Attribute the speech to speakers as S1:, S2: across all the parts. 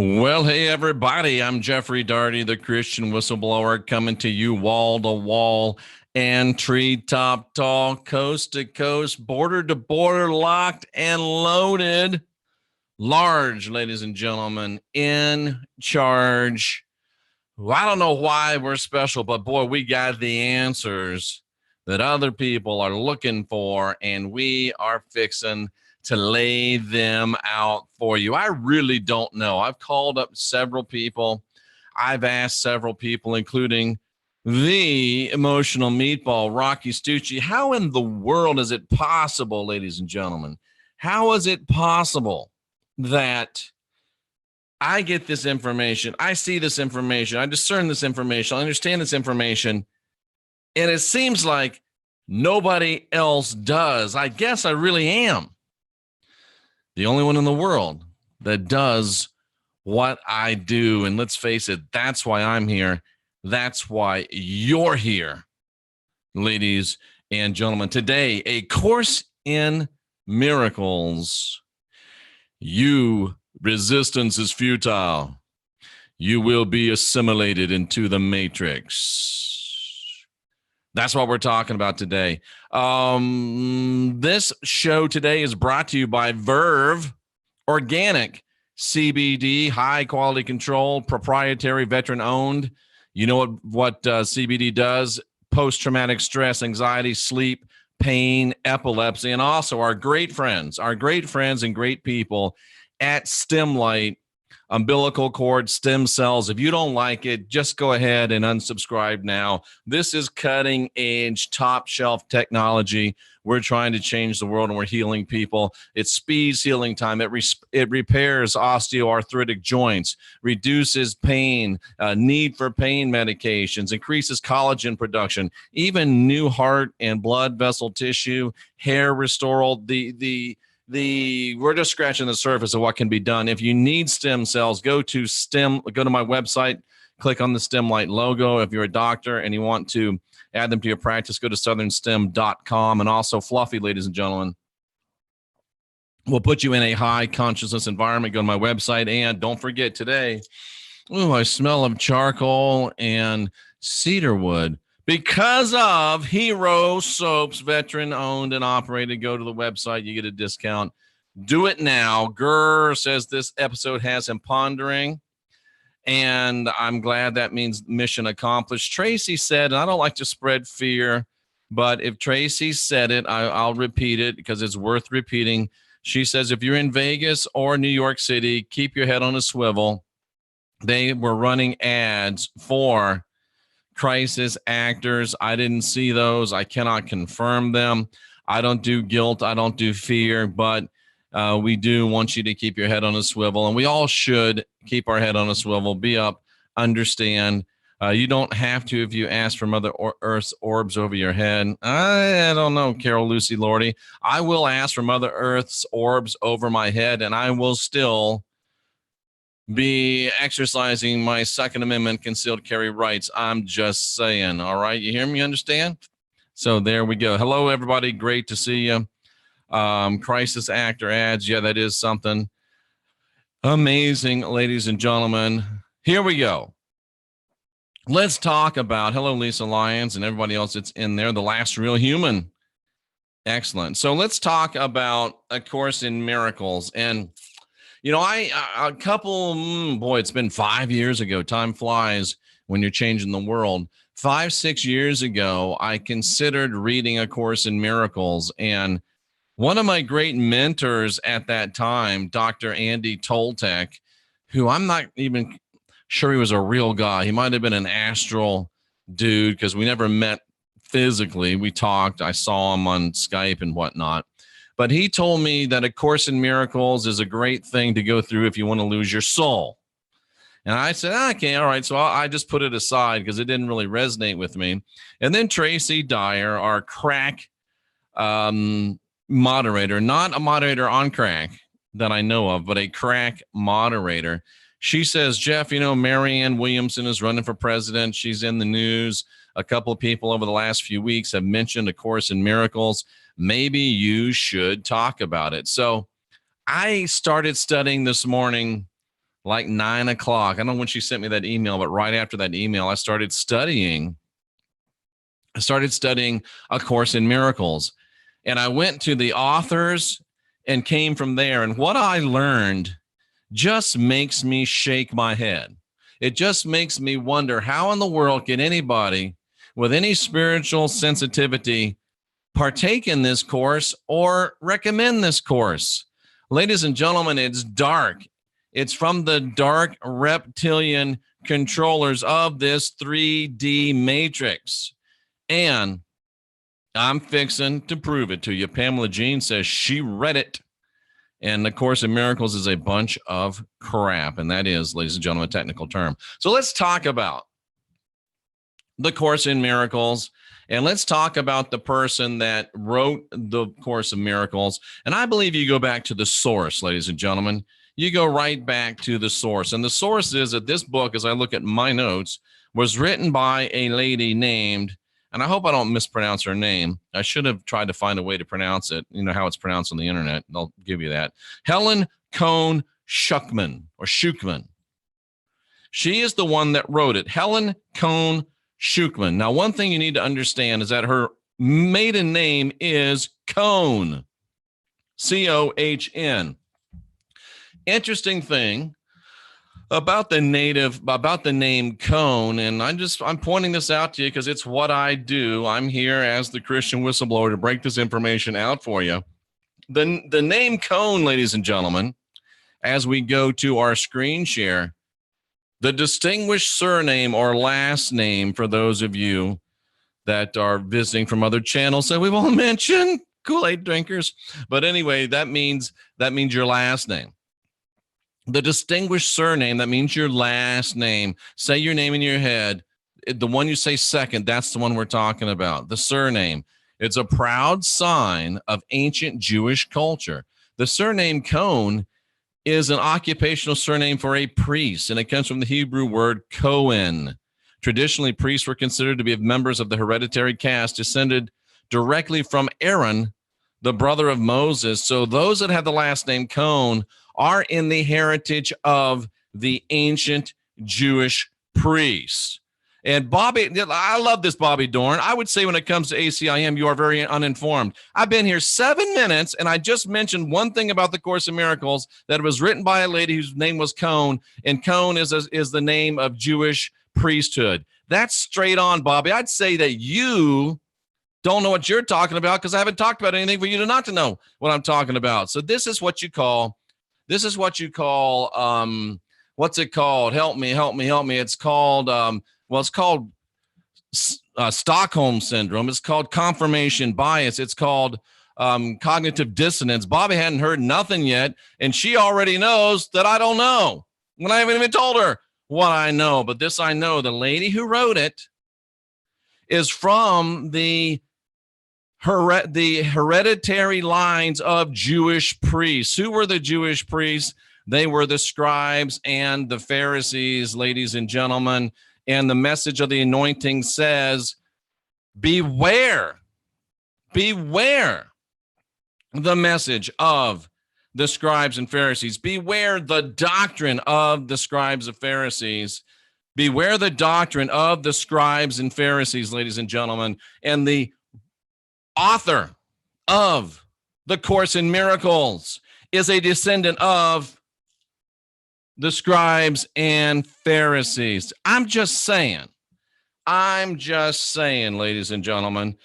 S1: Well, hey, everybody. I'm Jeffrey Daugherty, the Christian Whistleblower, coming to you wall to wall and treetop tall, coast to coast, border to border, locked and loaded. Large, ladies and gentlemen, in charge. Well, I don't know why we're special, but boy, we got the answers that other people are looking for, and we are fixing to lay them out for you. I really don't know. I've called up several people. I've asked several people, including the emotional meatball, Rocky Stucci. How in the world is it possible, ladies and gentlemen? How is it possible that I get this information, I see this information, I discern this information, I understand this information, and it seems like nobody else does? I guess I really am the only one in the world that does what I do. And let's face it, that's why I'm here. That's why you're here, ladies and gentlemen. Today, a course in miracles. Resistance is futile. You will be assimilated into the matrix. That's what we're talking about today. This show today is brought to you by Verve Organic CBD, high quality control, proprietary, veteran owned. You know what CBD does? Post-traumatic stress, anxiety, sleep, pain, epilepsy, and also our great friends and great people at Stemlight umbilical cord stem cells. If you don't like it, just go ahead and unsubscribe now. This is cutting edge, top shelf technology. We're trying to change the world, and we're healing people. It speeds healing time. It repairs osteoarthritic joints, reduces pain, need for pain medications, increases collagen production, even new heart and blood vessel tissue, hair restoral. We're just scratching the surface of what can be done. If you need stem cells, go to my website, click on the Stemlight logo. If you're a doctor and you want to add them to your practice, go to southernstem.com. And also, Fluffy, ladies and gentlemen, we'll put you in a high consciousness environment. Go to my website. And don't forget today, I smell of charcoal and cedarwood. Because of Hero Soaps, veteran owned and operated. Go to the website, you get a discount. Do it now. Gurr says this episode has him pondering, and I'm glad that means mission accomplished. Tracy said, and I don't like to spread fear, but if Tracy said it, I'll repeat it because it's worth repeating. She says, if you're in Vegas or New York City, keep your head on a swivel. They were running ads for crisis actors. I didn't see those. I cannot confirm them. I don't do guilt. I don't do fear, but we do want you to keep your head on a swivel, and we all should keep our head on a swivel. Be up, understand. You don't have to if you ask for Mother Earth's orbs over your head. I don't know, Carol Lucy Lordy. I will ask for Mother Earth's orbs over my head, and I will still be exercising my Second Amendment concealed carry rights. I'm just saying. All right. You hear me? Understand? So there we go. Hello, everybody. Great to see you. Crisis actor ads. Yeah, that is something amazing, ladies and gentlemen. Here we go. Let's talk about, hello, Lisa Lyons and everybody else that's in there, the last real human. Excellent. So let's talk about A Course in Miracles. And it's been 5 years ago. Time flies when you're changing the world. 5-6 years ago, I considered reading A Course in Miracles. And one of my great mentors at that time, Dr. Andy Toltec, who I'm not even sure he was a real guy. He might have been an astral dude because we never met physically. We talked. I saw him on Skype and whatnot. But he told me that A Course in Miracles is a great thing to go through if you want to lose your soul. And I said, okay, all right. So I just put it aside because it didn't really resonate with me. And then Tracy Dyer, our crack moderator, not a moderator on crack that I know of, but a crack moderator. She says, Jeff, Marianne Williamson is running for president. She's in the news. A couple of people over the last few weeks have mentioned A Course in Miracles. Maybe you should talk about it. So I started studying this morning like 9 o'clock. I don't know when she sent me that email, but right after that email, I started studying A Course in Miracles. And I went to the authors and came from there. And what I learned just makes me shake my head. It just makes me wonder, how in the world can anybody with any spiritual sensitivity partake in this course or recommend this course? Ladies and gentlemen, it's dark. It's from the dark reptilian controllers of this 3D matrix. And I'm fixing to prove it to you. Pamela Jean says she read it. And the Course in Miracles is a bunch of crap. And that is, ladies and gentlemen, a technical term. So let's talk about the Course in Miracles. And let's talk about the person that wrote the Course in Miracles. And I believe you go back to the source, ladies and gentlemen. You go right back to the source. And the source is that this book, as I look at my notes, was written by a lady named, and I hope I don't mispronounce her name. I should have tried to find a way to pronounce it. You know how it's pronounced on the internet. They'll give you that. Helen Cohn Schuckman, or Schuckman. She is the one that wrote it. Helen Cohn Schuckman. Now, one thing you need to understand is that her maiden name is Cohn. C-O-H-N. Interesting thing about the name Cohn, and I'm pointing this out to you because it's what I do. I'm here as the Christian whistleblower to break this information out for you. The name Cohn, ladies and gentlemen, as we go to our screen share, the distinguished surname or last name for those of you that are visiting from other channels that we won't mention, Kool-Aid drinkers. But anyway, that means your last name. The distinguished surname, that means your last name. Say your name in your head. The one you say second, that's the one we're talking about. The surname. It's a proud sign of ancient Jewish culture. The surname Cohn is an occupational surname for a priest, and it comes from the Hebrew word Cohen. Traditionally, priests were considered to be members of the hereditary caste descended directly from Aaron, the brother of Moses. So those that have the last name Cohn are in the heritage of the ancient Jewish priests. And Bobby, I love this Bobby Dorn. I would say when it comes to ACIM, you are very uninformed. I've been here 7 minutes, and I just mentioned one thing about the Course in Miracles, that it was written by a lady whose name was Cohn, and Cohn is the name of Jewish priesthood. That's straight on, Bobby. I'd say that you don't know what you're talking about because I haven't talked about anything for you to not to know what I'm talking about. So this is what you call, what's it called? Help me. It's called, it's called Stockholm Syndrome. It's called confirmation bias. It's called cognitive dissonance. Bobby hadn't heard nothing yet, and she already knows that I don't know when I haven't even told her what I know. But this I know, the lady who wrote it is from the hereditary lines of Jewish priests. Who were the Jewish priests? They were the scribes and the Pharisees, ladies and gentlemen. And the message of the anointing says, beware the message of the scribes and Pharisees. Beware the doctrine of the scribes and Pharisees. Beware the doctrine of the scribes and Pharisees, ladies and gentlemen. And the author of the Course in Miracles is a descendant of the scribes and Pharisees. I'm just saying, ladies and gentlemen,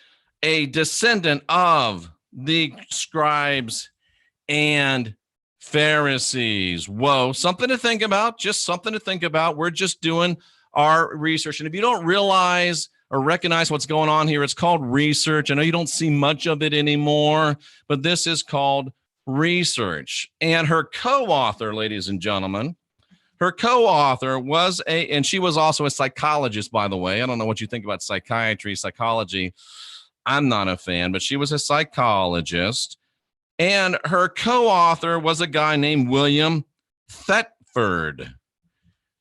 S1: a descendant of the scribes and Pharisees. Whoa, something to think about, just something to think about. We're just doing our research. And if you don't realize or recognize what's going on here, it's called research. I know you don't see much of it anymore, but this is called research. And her co-author, ladies and gentlemen, and she was also a psychologist, by the way. I don't know what you think about psychiatry, psychology. I'm not a fan, but she was a psychologist. And her co-author was a guy named William Thetford.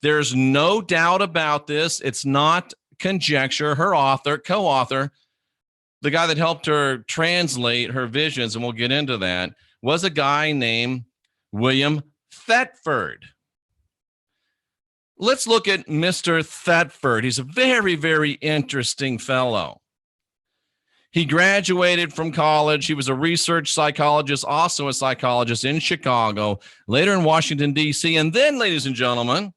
S1: There's no doubt about this. It's not conjecture. Her co-author, the guy that helped her translate her visions, and we'll get into that, was a guy named William Thetford. let's look at Mr. Thetford. He's a very, very interesting fellow. He graduated from college. He was a research psychologist, also a psychologist in Chicago, later in Washington, D.C. And then, ladies and gentlemen,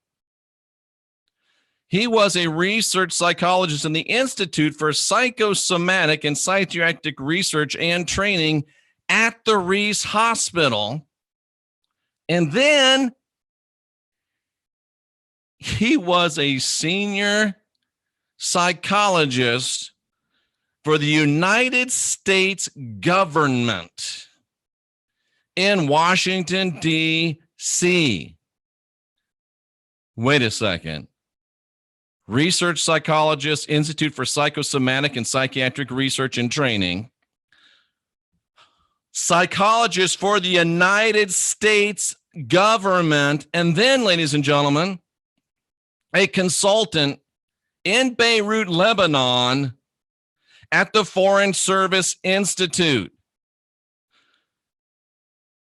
S1: he was a research psychologist in the Institute for Psychosomatic and Psychiatric Research and Training at the Reese Hospital. And then he was a senior psychologist for the United States government in Washington, D.C. Wait a second. Research psychologist, Institute for Psychosomatic and Psychiatric Research and Training. Psychologist for the United States government. And then, ladies and gentlemen, a consultant in Beirut, Lebanon, at the Foreign Service Institute.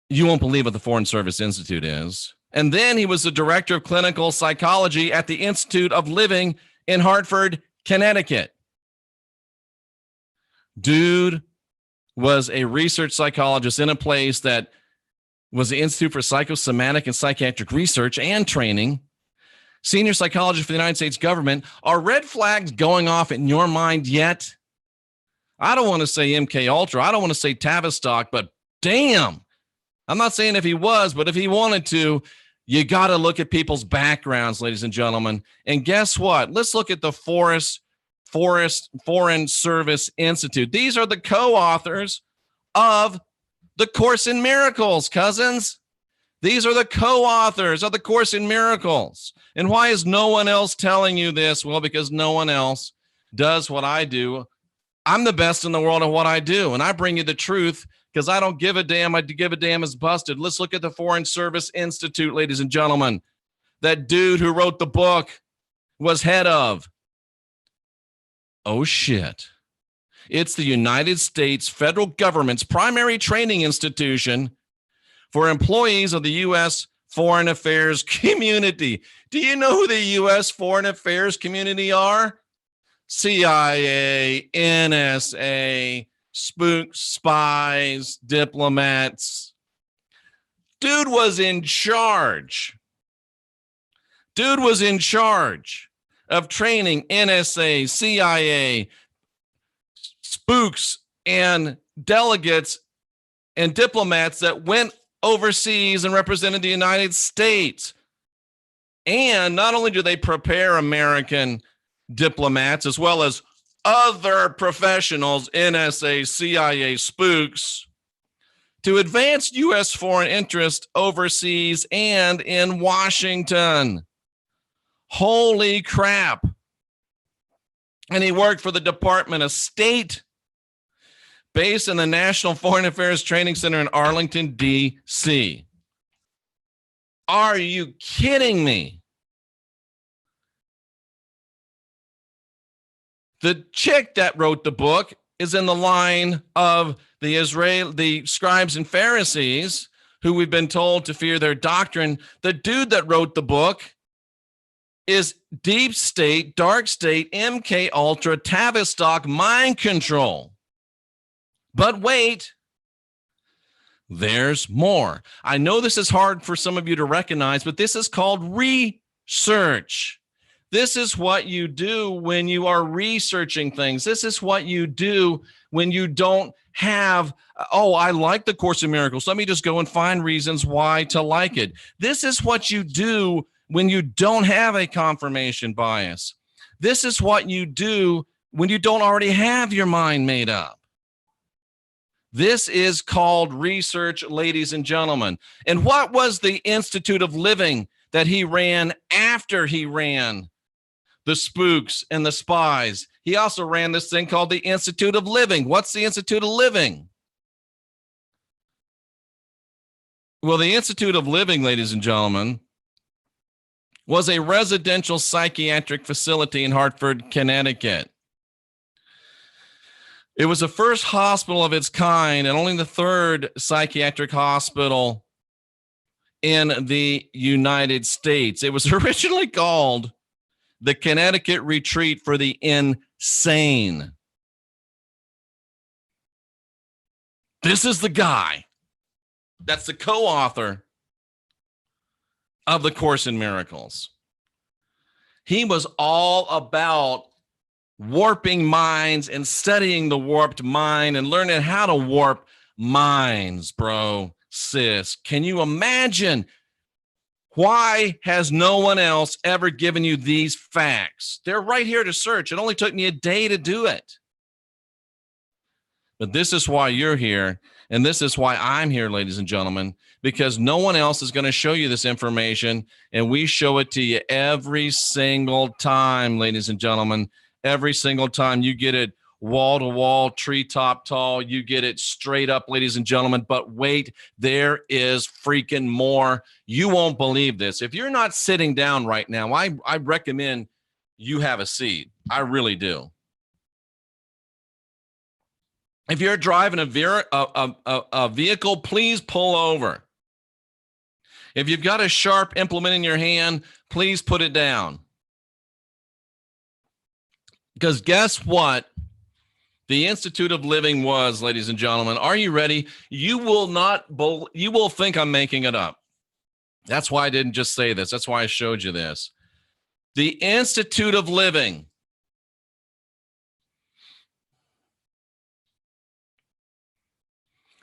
S1: You won't believe what the Foreign Service Institute is. And then he was the director of clinical psychology at the Institute of Living in Hartford, Connecticut. Dude was a research psychologist in a place that was the Institute for Psychosomatic and Psychiatric Research and Training. Senior psychologist for the United States government. Are red flags going off in your mind yet? I don't want to say MK Ultra. I don't want to say Tavistock, but damn. I'm not saying if he was, but if he wanted to, you got to look at people's backgrounds, ladies and gentlemen. And guess what? Let's look at the Foreign Service Institute. These are the co-authors of the Course in Miracles, cousins. These are the co-authors of the Course in Miracles. And why is no one else telling you this? Well, because no one else does what I do. I'm the best in the world at what I do, and I bring you the truth because I don't give a damn. I give a damn is busted. Let's look at the Foreign Service Institute, ladies and gentlemen. That dude who wrote the book was head of. Oh, shit. It's the United States federal government's primary training institution for employees of the U.S. Foreign Affairs community. Do you know who the U.S. Foreign Affairs community are? CIA, NSA, spooks, spies, diplomats. Dude was in charge. Dude was in charge of training NSA, CIA, spooks, and delegates and diplomats that went overseas and represented the United States. And not only do they prepare American diplomats as well as other professionals, NSA, CIA, spooks, to advance U.S. foreign interest overseas and in Washington. Holy crap. And he worked for the Department of State, based in the National Foreign Affairs Training Center in Arlington, D.C. Are you kidding me? The chick that wrote the book is in the line of the scribes and Pharisees, who we've been told to fear their doctrine. The dude that wrote the book is deep state, dark state, MK Ultra, Tavistock, mind control. But wait, there's more. I know this is hard for some of you to recognize, but this is called research. This is what you do when you are researching things. This is what you do when you don't have, oh, I like the Course in Miracles. Let me just go and find reasons why to like it. This is what you do when you don't have a confirmation bias. This is what you do when you don't already have your mind made up. This is called research, ladies and gentlemen. And what was the Institute of Living that he ran after he ran the spooks and the spies? He also ran this thing called the Institute of Living. What's the Institute of Living? Well, the Institute of Living, ladies and gentlemen, was a residential psychiatric facility in Hartford, Connecticut. It was the first hospital of its kind and only the third psychiatric hospital in the United States. It was originally called the Connecticut Retreat for the Insane. This is the guy that's the co-author of the Course in Miracles. He was all about warping minds and studying the warped mind and learning how to warp minds, bro, sis. Can you imagine? Why has no one else ever given you these facts? They're right here to search. It only took me a day to do it. But this is why you're here, and this is why I'm here, ladies and gentlemen, because no one else is going to show you this information, and we show it to you every single time, ladies and gentlemen. Every single time you get it wall-to-wall, treetop tall, you get it straight up, ladies and gentlemen. But wait, there is freaking more. You won't believe this. If you're not sitting down right now, I recommend you have a seat. I really do. If you're driving a vehicle, please pull over. If you've got a sharp implement in your hand, please put it down. Because guess what? The Institute of Living was, ladies and gentlemen. Are you ready? You will think I'm making it up. That's why I didn't just say this. That's why I showed you this. The Institute of Living.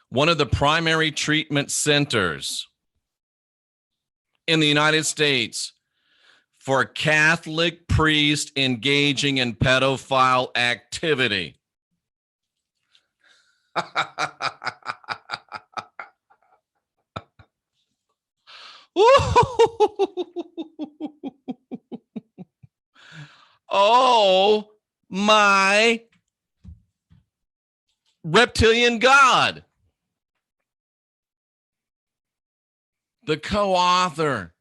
S1: One of the primary treatment centers in the United States for Catholic priests engaging in pedophile activity. Oh my reptilian God. The co-author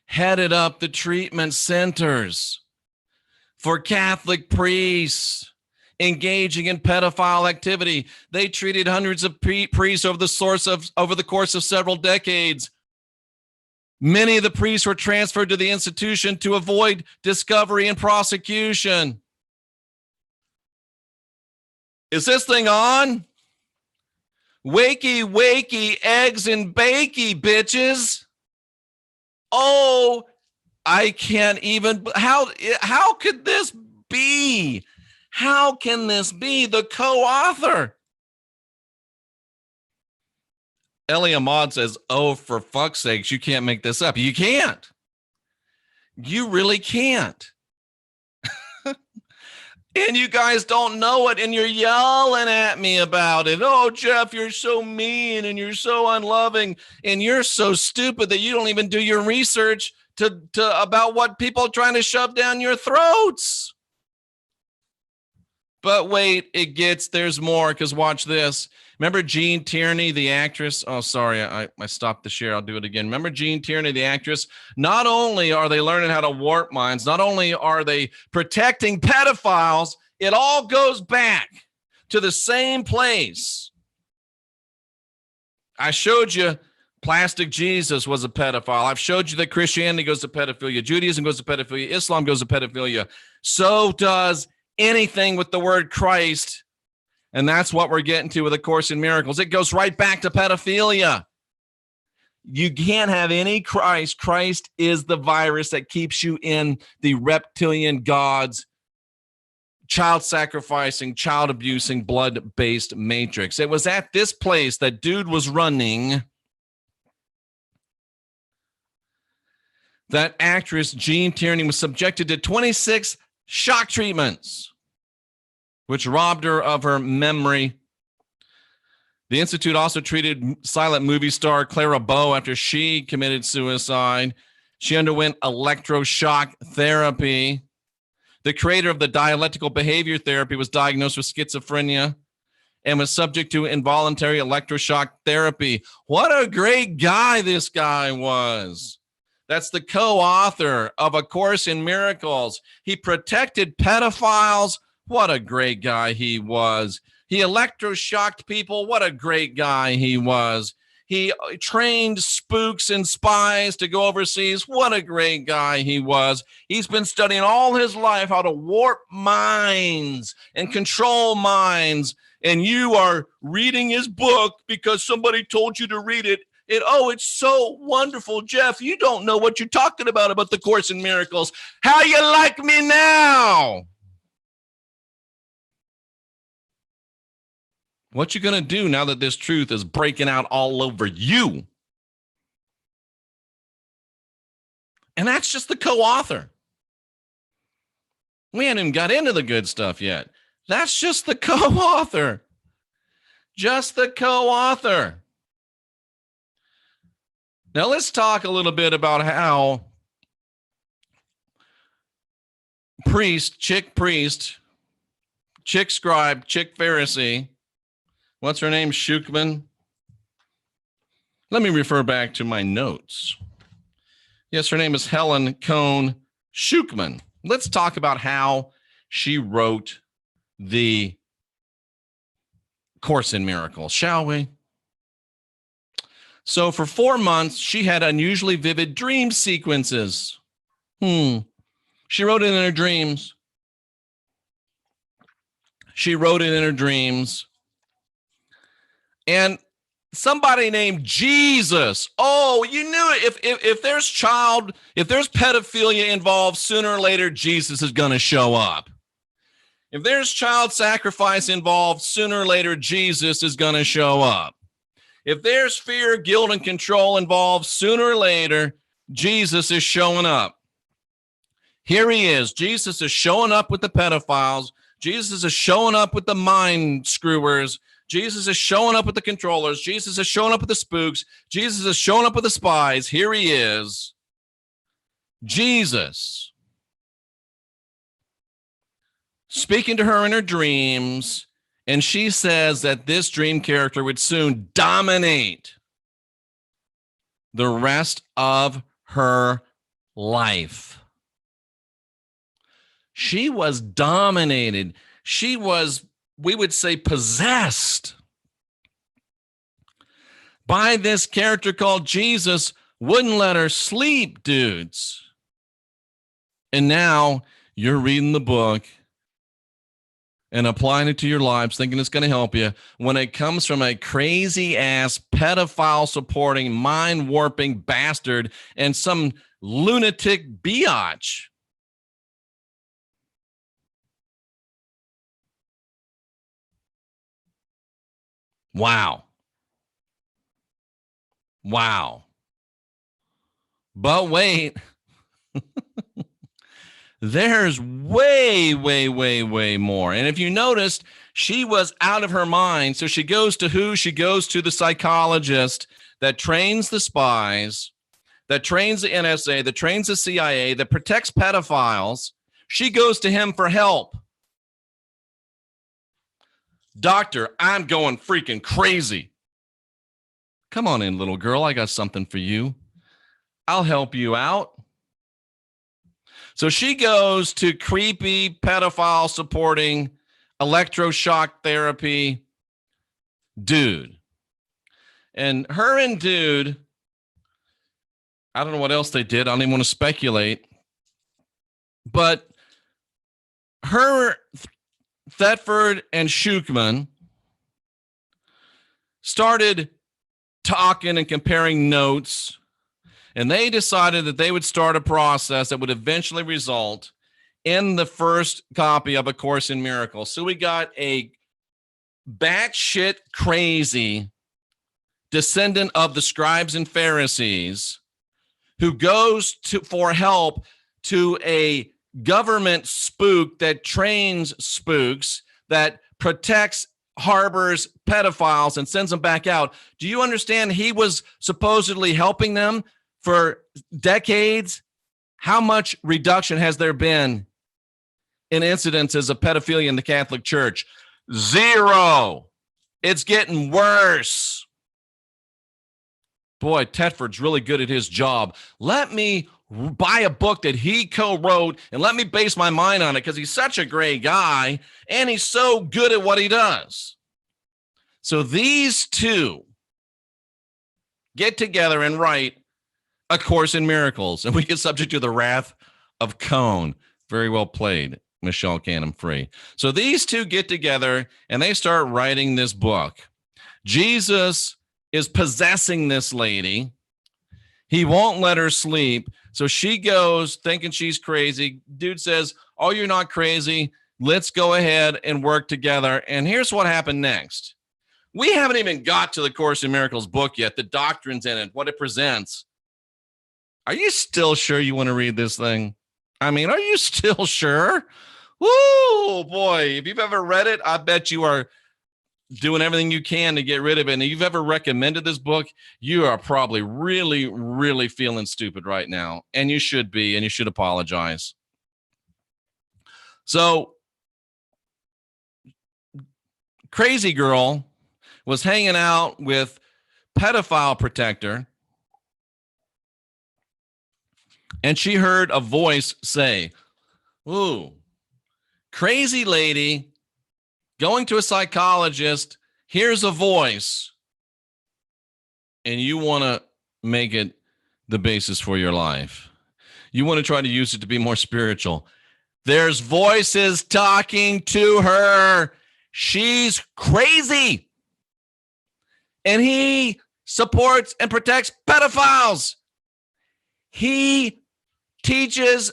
S1: headed up the treatment centers for Catholic priests engaging in pedophile activity. They treated hundreds of priests over the course of several decades. Many of the priests were transferred to the institution to avoid discovery and prosecution. Is this thing on? Wakey, wakey, eggs and bakey, bitches. Oh, I can't even. How could this be? How can this be? The co-author. Ellie Ahmad says, oh, for fuck's sakes, you can't make this up. You can't. You really can't. And you guys don't know it, and you're yelling at me about it. Oh, Jeff, you're so mean, and you're so unloving, and you're so stupid that you don't even do your research to about what people are trying to shove down your throats. But wait, there's more, because watch this. Remember Jean Tierney, the actress? Oh, sorry, I stopped the share. I'll do it again. Remember Jean Tierney, the actress? Not only are they learning how to warp minds, not only are they protecting pedophiles, it all goes back to the same place. I showed you Plastic Jesus was a pedophile. I've showed you that Christianity goes to pedophilia. Judaism goes to pedophilia. Islam goes to pedophilia. So does anything with the word Christ. And that's what we're getting to with A Course in Miracles. It goes right back to pedophilia. You can't have any Christ. Christ is the virus that keeps you in the reptilian gods, child sacrificing, child abusing, blood-based matrix. It was at this place that dude was running that actress Jean Tierney was subjected to 26 shock treatments, which robbed her of her memory. The Institute also treated silent movie star Clara Bow after she committed suicide. She underwent electroshock therapy. The creator of the dialectical behavior therapy was diagnosed with schizophrenia and was subject to involuntary electroshock therapy. What a great guy this guy was. That's the co-author of A Course in Miracles. He protected pedophiles. What a great guy he was. He electroshocked people. What a great guy he was. He trained spooks and spies to go overseas. What a great guy he was. He's been studying all his life how to warp minds and control minds. And you are reading his book because somebody told you to read it. It's so wonderful, Jeff. You don't know what you're talking about the Course in Miracles. How you like me now? What you going to do now that this truth is breaking out all over you? And that's just the co-author. We haven't even got into the good stuff yet. That's just the co-author. Just the co-author. Now let's talk a little bit about how chick scribe, chick Pharisee, what's her name? Shukman. Let me refer back to my notes. Yes, her name is Helen Cohn Shukman. Let's talk about how she wrote the Course in Miracles, shall we? So for 4 months, she had unusually vivid dream sequences. She wrote it in her dreams. And somebody named Jesus. Oh, you knew it. If there's pedophilia involved, sooner or later, Jesus is going to show up. If there's child sacrifice involved, sooner or later, Jesus is going to show up. If there's fear, guilt, and control involved, sooner or later, Jesus is showing up. Here he is. Jesus is showing up with the pedophiles. Jesus is showing up with the mind screwers. Jesus is showing up with the controllers. Jesus is showing up with the spooks. Jesus is showing up with the spies. Here he is. Jesus. Speaking to her in her dreams. And she says that this dream character would soon dominate the rest of her life. She was dominated. She was, we would say, possessed by this character called Jesus. Wouldn't let her sleep, dudes. And now you're reading the book and applying it to your lives, thinking it's going to help you, when it comes from a crazy-ass, pedophile-supporting, mind-warping bastard and some lunatic biatch. Wow. But wait. There's way more. And if you noticed, she was out of her mind. So she goes to who? She goes to the psychologist that trains the spies, that trains the NSA, that trains the CIA, that protects pedophiles. She goes to him for help. Doctor, I'm going freaking crazy. Come on in, little girl. I got something for you. I'll help you out. So she goes to creepy, pedophile supporting electroshock therapy dude. And her and dude, I don't know what else they did. I don't even want to speculate. But her, Thetford and Shukman started talking and comparing notes. And they decided that they would start a process that would eventually result in the first copy of A Course in Miracles. So we got a batshit crazy descendant of the scribes and Pharisees who goes for help to a government spook that trains spooks, that protects, harbors pedophiles, and sends them back out. Do you understand? He was supposedly helping them for decades. How much reduction has there been in incidences of pedophilia in the Catholic Church? Zero. It's getting worse. Boy, Thetford's really good at his job. Let me buy a book that he co-wrote and let me base my mind on it, because he's such a great guy and he's so good at what he does. So these two get together and write A Course in Miracles, and we get subject to the wrath of Cone. Very well played, Michelle Canham Free. So these two get together and they start writing this book. Jesus is possessing this lady. He won't let her sleep. So she goes thinking she's crazy. Dude says, oh, you're not crazy. Let's go ahead and work together. And here's what happened next. We haven't even got to the Course in Miracles book yet, the doctrines in it, what it presents. Are you still sure you want to read this thing? I mean, are you still sure? Woo, boy, if you've ever read it, I bet you are doing everything you can to get rid of it. And if you've ever recommended this book, you are probably really, really feeling stupid right now. And you should be, and you should apologize. So, crazy girl was hanging out with pedophile protector, and she heard a voice say, ooh, crazy lady going to a psychologist, here's a voice, and you want to make it the basis for your life. You want to try to use it to be more spiritual. There's voices talking to her. She's crazy. And he supports and protects pedophiles. He teaches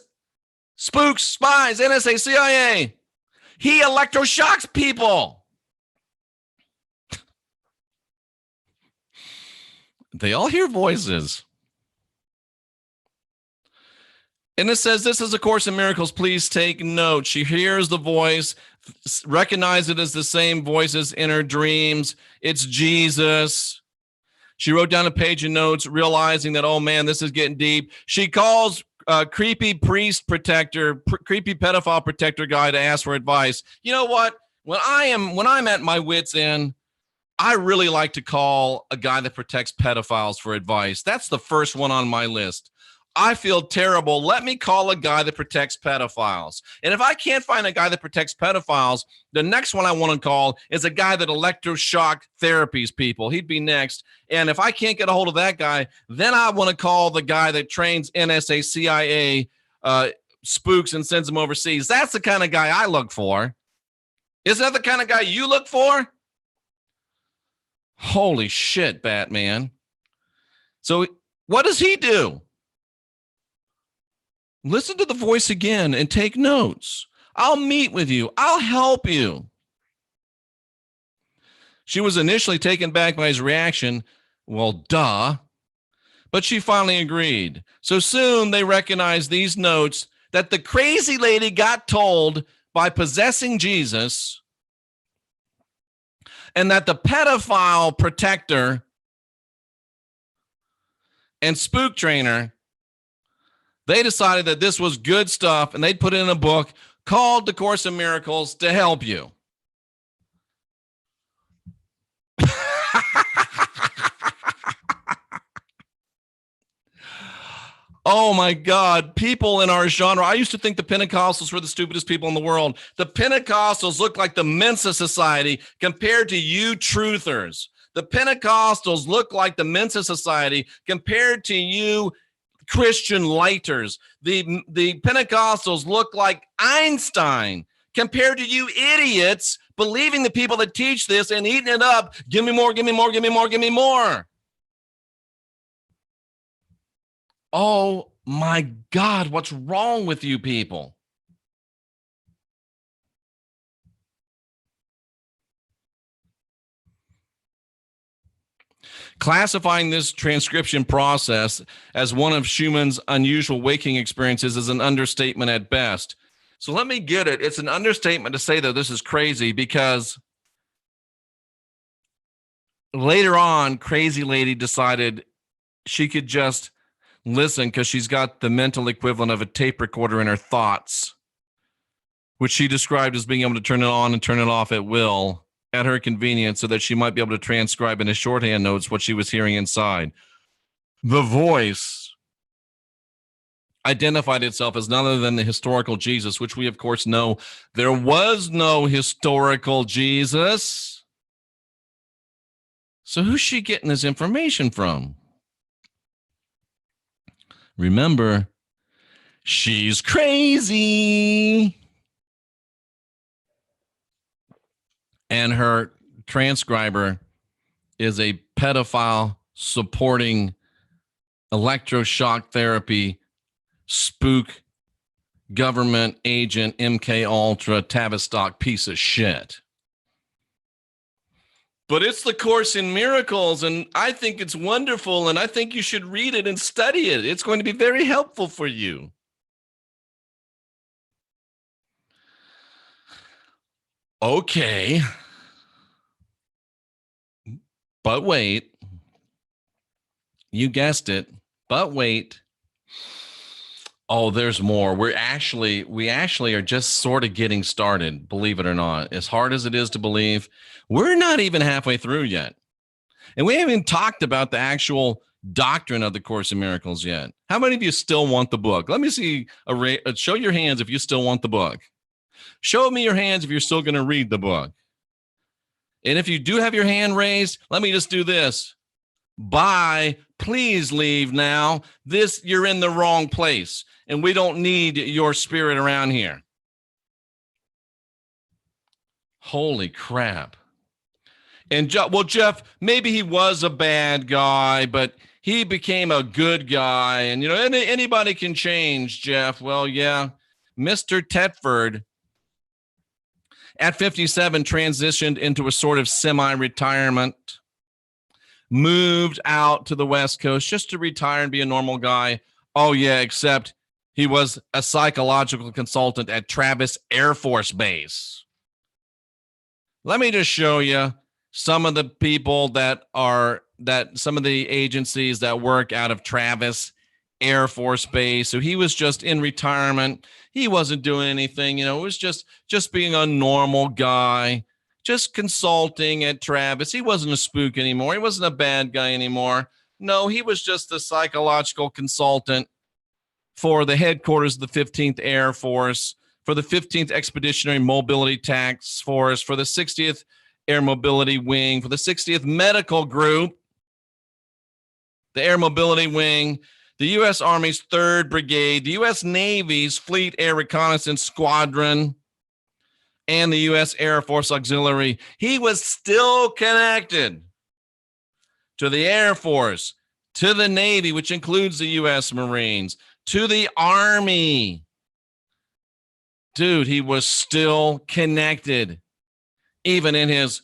S1: spooks, spies, NSA, CIA. He electroshocks people. They all hear voices. And it says, this is A Course in Miracles. Please take note. She hears the voice, recognize it as the same voices in her dreams. It's Jesus. She wrote down a page of notes, realizing that, oh man, this is getting deep. She calls creepy priest protector, creepy pedophile protector guy to ask for advice. You know what? When I'm at my wit's end, I really like to call a guy that protects pedophiles for advice. That's the first one on my list. I feel terrible. Let me call a guy that protects pedophiles. And if I can't find a guy that protects pedophiles, the next one I want to call is a guy that electroshock therapies people. He'd be next. And if I can't get a hold of that guy, then I want to call the guy that trains NSA, CIA spooks and sends them overseas. That's the kind of guy I look for. Is that the kind of guy you look for? Holy shit, Batman. So what does he do? Listen to the voice again and take notes. I'll meet with you. I'll help you. She was initially taken back by his reaction. Well, duh. But she finally agreed. So soon they recognized these notes that the crazy lady got told by possessing Jesus, and that the pedophile protector and spook trainer, they decided that this was good stuff, and they'd put it in a book called The Course in Miracles to help you. Oh my God, people in our genre. I used to think the Pentecostals were the stupidest people in the world. The Pentecostals look like the Mensa Society compared to you truthers. The Pentecostals look like the Mensa Society compared to you Christian lighters. The Pentecostals look like Einstein compared to you idiots believing the people that teach this and eating it up. Give me more, give me more, give me more, give me more. Oh my God, what's wrong with you people? Classifying this transcription process as one of Schumann's unusual waking experiences is an understatement at best. So let me get it. It's an understatement to say that this is crazy, because later on, crazy lady decided she could just listen because she's got the mental equivalent of a tape recorder in her thoughts, which she described as being able to turn it on and turn it off at will at her convenience, so that she might be able to transcribe into shorthand notes what she was hearing inside. The voice identified itself as none other than the historical Jesus, which we, of course, know there was no historical Jesus. So who's she getting this information from? Remember, she's crazy. And her transcriber is a pedophile supporting electroshock therapy spook government agent MK Ultra Tavistock piece of shit. But it's the Course in Miracles, and I think it's wonderful, and I think you should read it and study it. It's going to be very helpful for you. Okay. But wait. You guessed it. But wait. Oh, there's more. We actually are just sort of getting started, believe it or not. As hard as it is to believe, we're not even halfway through yet. And we haven't even talked about the actual doctrine of the Course in Miracles yet. How many of you still want the book? Let me see. Show your hands if you still want the book. Show me your hands if you're still going to read the book. And if you do have your hand raised, let me just do this. Bye. Please leave now. You're in the wrong place, and we don't need your spirit around here. Holy crap. And Jeff, maybe he was a bad guy, but he became a good guy. And, anybody can change, Jeff. Well, yeah. Mr. Tetford, at 57, transitioned into a sort of semi-retirement, moved out to the West Coast just to retire and be a normal guy. Oh, yeah, except he was a psychological consultant at Travis Air Force Base. Let me just show you some of the people some of the agencies that work out of Travis Air Force Base. So he was just in retirement. He wasn't doing anything, it was just being a normal guy, just consulting at Travis. He wasn't a spook anymore. He wasn't a bad guy anymore. No, he was just a psychological consultant for the headquarters of the 15th Air Force, for the 15th Expeditionary Mobility Task Force, for the 60th Air Mobility Wing, for the 60th Medical Group, the Air Mobility Wing, the U.S. Army's 3rd Brigade, the U.S. Navy's Fleet Air Reconnaissance Squadron, and the U.S. Air Force Auxiliary. He was still connected to the Air Force, to the Navy, which includes the U.S. Marines, to the Army. Dude, he was still connected, even in his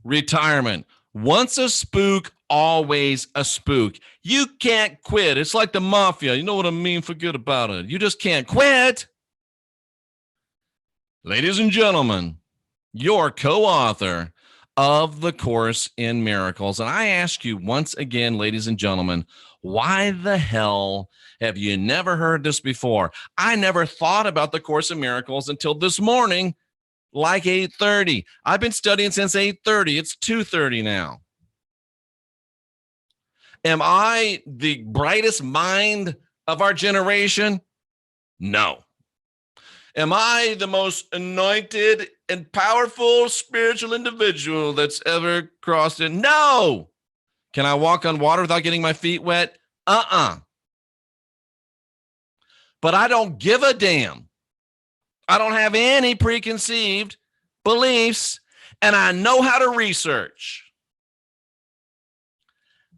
S1: retirement. Once a spook, always a spook. You can't quit. It's like the mafia. You know what I mean? Forget about it. You just can't quit. Ladies and gentlemen, your co-author of The Course in Miracles. And I ask you once again, ladies and gentlemen, why the hell have you never heard this before? I never thought about The Course in Miracles until this morning, like 8:30. I've been studying since 8:30. It's 2:30 now. Am I the brightest mind of our generation? No. Am I the most anointed and powerful spiritual individual that's ever crossed it? No. Can I walk on water without getting my feet wet? But I don't give a damn. I don't have any preconceived beliefs, and I know how to research.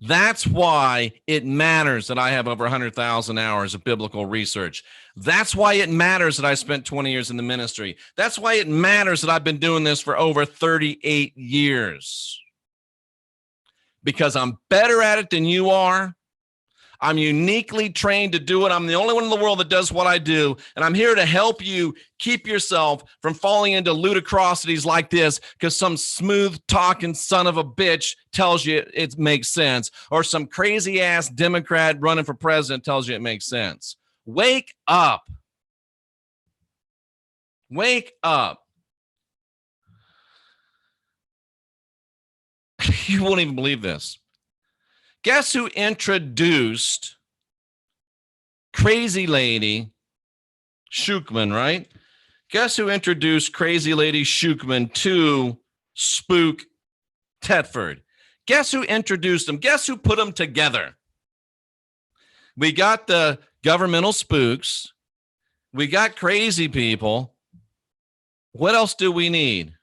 S1: That's why it matters that I have over 100,000 hours of biblical research. That's why it matters that I spent 20 years in the ministry. That's why it matters that I've been doing this for over 38 years. Because I'm better at it than you are. I'm uniquely trained to do it. I'm the only one in the world that does what I do. And I'm here to help you keep yourself from falling into ludicrosities like this because some smooth talking son of a bitch tells you it makes sense, or some crazy ass Democrat running for president tells you it makes sense. Wake up. Wake up. You won't even believe this. Guess who introduced Crazy Lady Shukman, right? Guess who introduced Crazy Lady Shukman to Spook Tetford? Guess who introduced them? Guess who put them together? We got the governmental spooks. We got crazy people. What else do we need?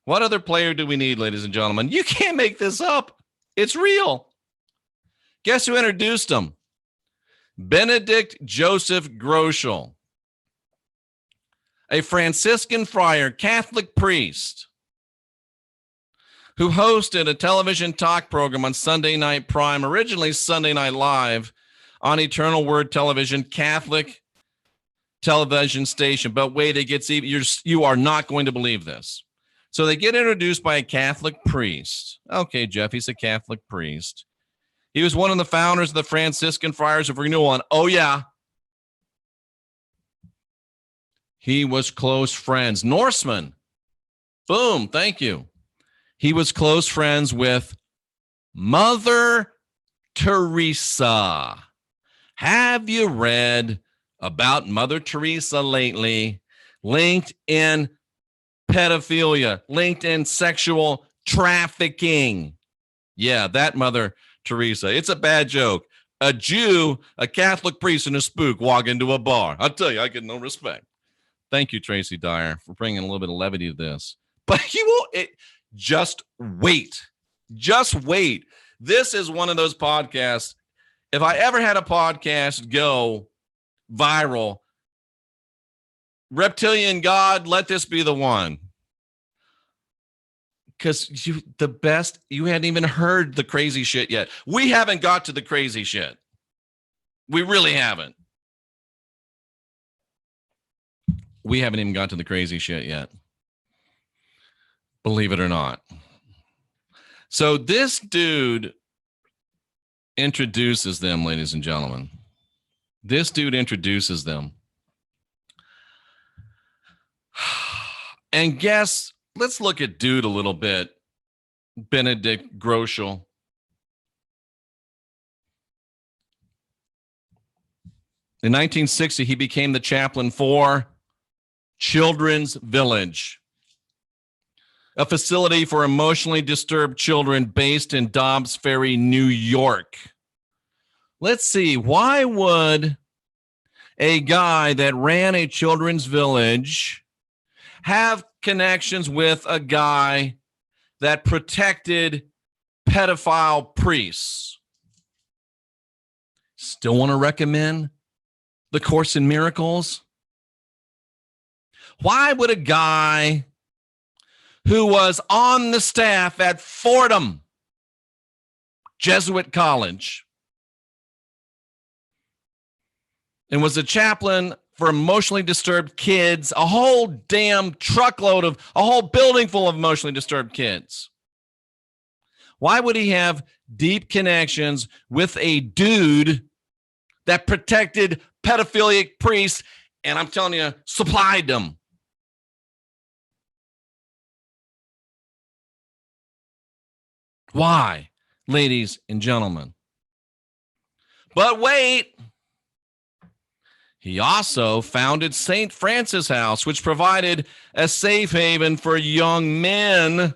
S1: What other player do we need, ladies and gentlemen? You can't make this up. It's real. Guess who introduced him? Benedict Joseph Groeschel, a Franciscan friar, Catholic priest, who hosted a television talk program on Sunday Night Prime, originally Sunday Night Live, on Eternal Word Television, Catholic television station. But wait, it gets even. You are not going to believe this. So they get introduced by a Catholic priest. Okay, Jeff, he's a Catholic priest. He was one of the founders of the Franciscan Friars of Renewal. And oh, yeah, he was close friends. Norseman. Boom, thank you. He was close friends with Mother Teresa. Have you read about Mother Teresa lately? Linked in pedophilia, linked in sexual trafficking. Yeah, that Mother Teresa. It's a bad joke. A Jew, a Catholic priest, and a spook walk into a bar. I'll tell you, I get no respect. Thank you, Tracy Dyer, for bringing a little bit of levity to this. But you won't. Just wait. Just wait. This is one of those podcasts. If I ever had a podcast go viral, Reptilian God, let this be the one. Because you hadn't even heard the crazy shit yet. We haven't got to the crazy shit. We really haven't. We haven't even got to the crazy shit yet. Believe it or not. So this dude introduces them, ladies and gentlemen. This dude introduces them. And guess, let's look at dude a little bit. Benedict Groeschel. In 1960, he became the chaplain for Children's Village, a facility for emotionally disturbed children based in Dobbs Ferry, New York. Let's see, why would a guy that ran a children's village have connections with a guy that protected pedophile priests? Still want to recommend The Course in Miracles? Why would a guy who was on the staff at Fordham Jesuit College and was a chaplain for emotionally disturbed kids, a whole damn truckload of, a whole building full of emotionally disturbed kids, why would he have deep connections with a dude that protected pedophilic priests and, I'm telling you, supplied them? Why, ladies and gentlemen? But wait, he also founded St. Francis House, which provided a safe haven for young men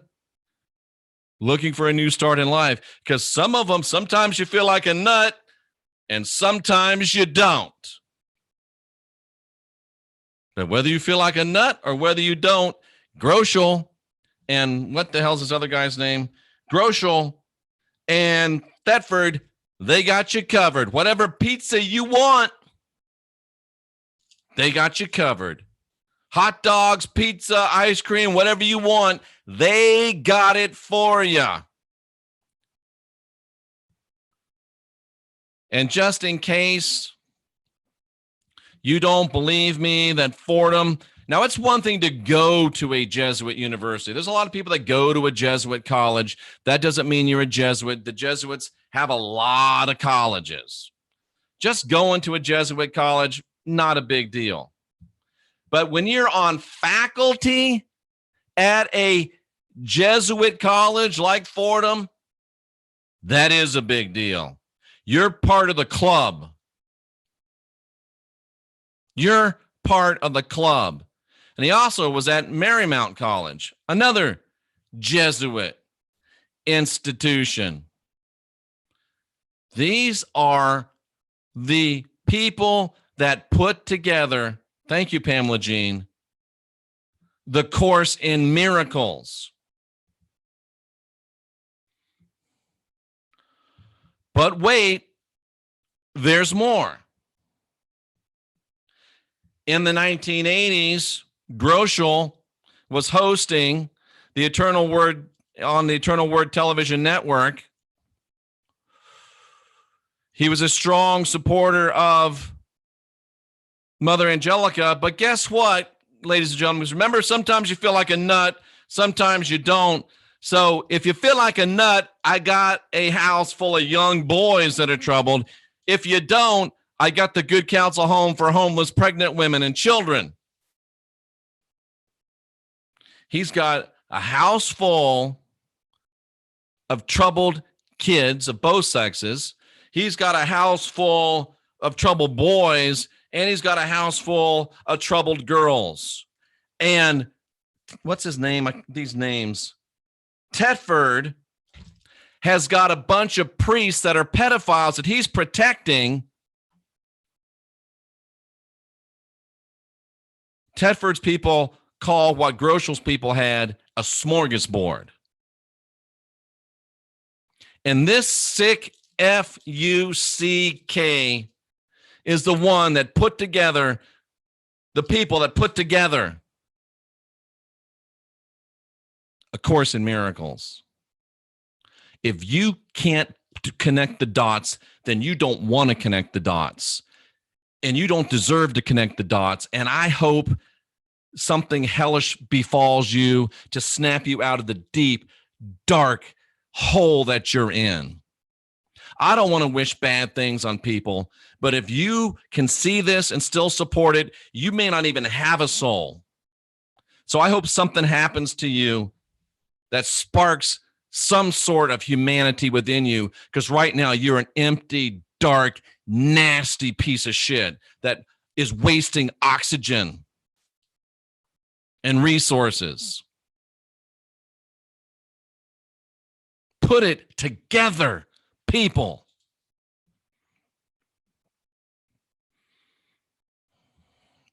S1: looking for a new start in life. Because some of them, sometimes you feel like a nut, and sometimes you don't. But whether you feel like a nut or whether you don't, Groeschel and what the hell's this other guy's name? Groeschel and Thetford, they got you covered. Whatever pizza you want, they got you covered. Hot dogs, pizza, ice cream, whatever you want, they got it for you. And just in case you don't believe me that Fordham, now it's one thing to go to a Jesuit university. There's a lot of people that go to a Jesuit college. That doesn't mean you're a Jesuit. The Jesuits have a lot of colleges. Just going to a Jesuit college, not a big deal. But when you're on faculty at a Jesuit college like Fordham, that is a big deal. You're part of the club. You're part of the club. And he also was at Marymount College, another Jesuit institution. These are the people that put together, thank you, Pamela Jean, the Course in Miracles. But wait, there's more. In the 1980s, Groeschel was hosting the Eternal Word on the Eternal Word television network. He was a strong supporter of Mother Angelica, but guess what, ladies and gentlemen? Remember, sometimes you feel like a nut, sometimes you don't. So if you feel like a nut, I got a house full of young boys that are troubled. If you don't, I got the Good Counsel Home for homeless pregnant women and children. He's got a house full of troubled kids of both sexes. He's got a house full of troubled boys, and he's got a house full of troubled girls. And what's his name? These names. Tedford has got a bunch of priests that are pedophiles that he's protecting. Tedford's people call what Groeschel's people had a smorgasbord. And this sick F-U-C-K is the one that put together, the people that put together A Course in Miracles. If you can't connect the dots, then you don't want to connect the dots. And you don't deserve to connect the dots. And I hope something hellish befalls you to snap you out of the deep, dark hole that you're in. I don't want to wish bad things on people, but if you can see this and still support it, you may not even have a soul. So I hope something happens to you that sparks some sort of humanity within you, because right now you're an empty, dark, nasty piece of shit that is wasting oxygen and resources. Put it together, people.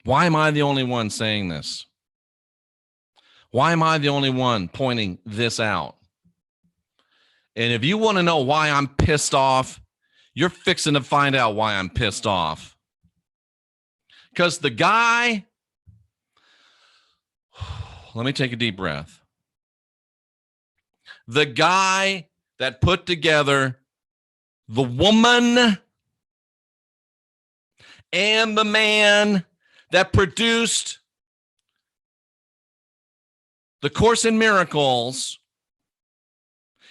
S1: Why am I the only one saying this? Why am I the only one pointing this out? And if you want to know why I'm pissed off, you're fixing to find out why I'm pissed off. Because the guy, let me take a deep breath. The guy that put together the woman and the man that produced the Course in Miracles,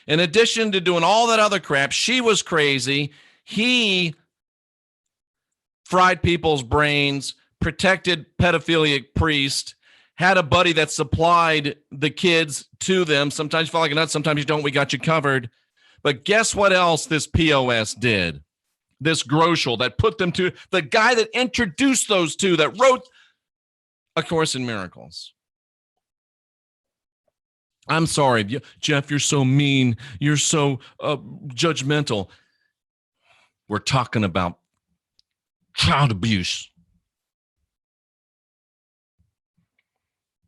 S1: in addition to doing all that other crap, she was crazy. He fried people's brains, protected pedophilic priests, had a buddy that supplied the kids to them. Sometimes you feel like a nut, sometimes you don't. We got you covered. But guess what else this POS did? This Groeschel that put them to, the guy that introduced those two, that wrote A Course in Miracles. I'm sorry, Jeff, you're so mean. You're so judgmental. We're talking about child abuse.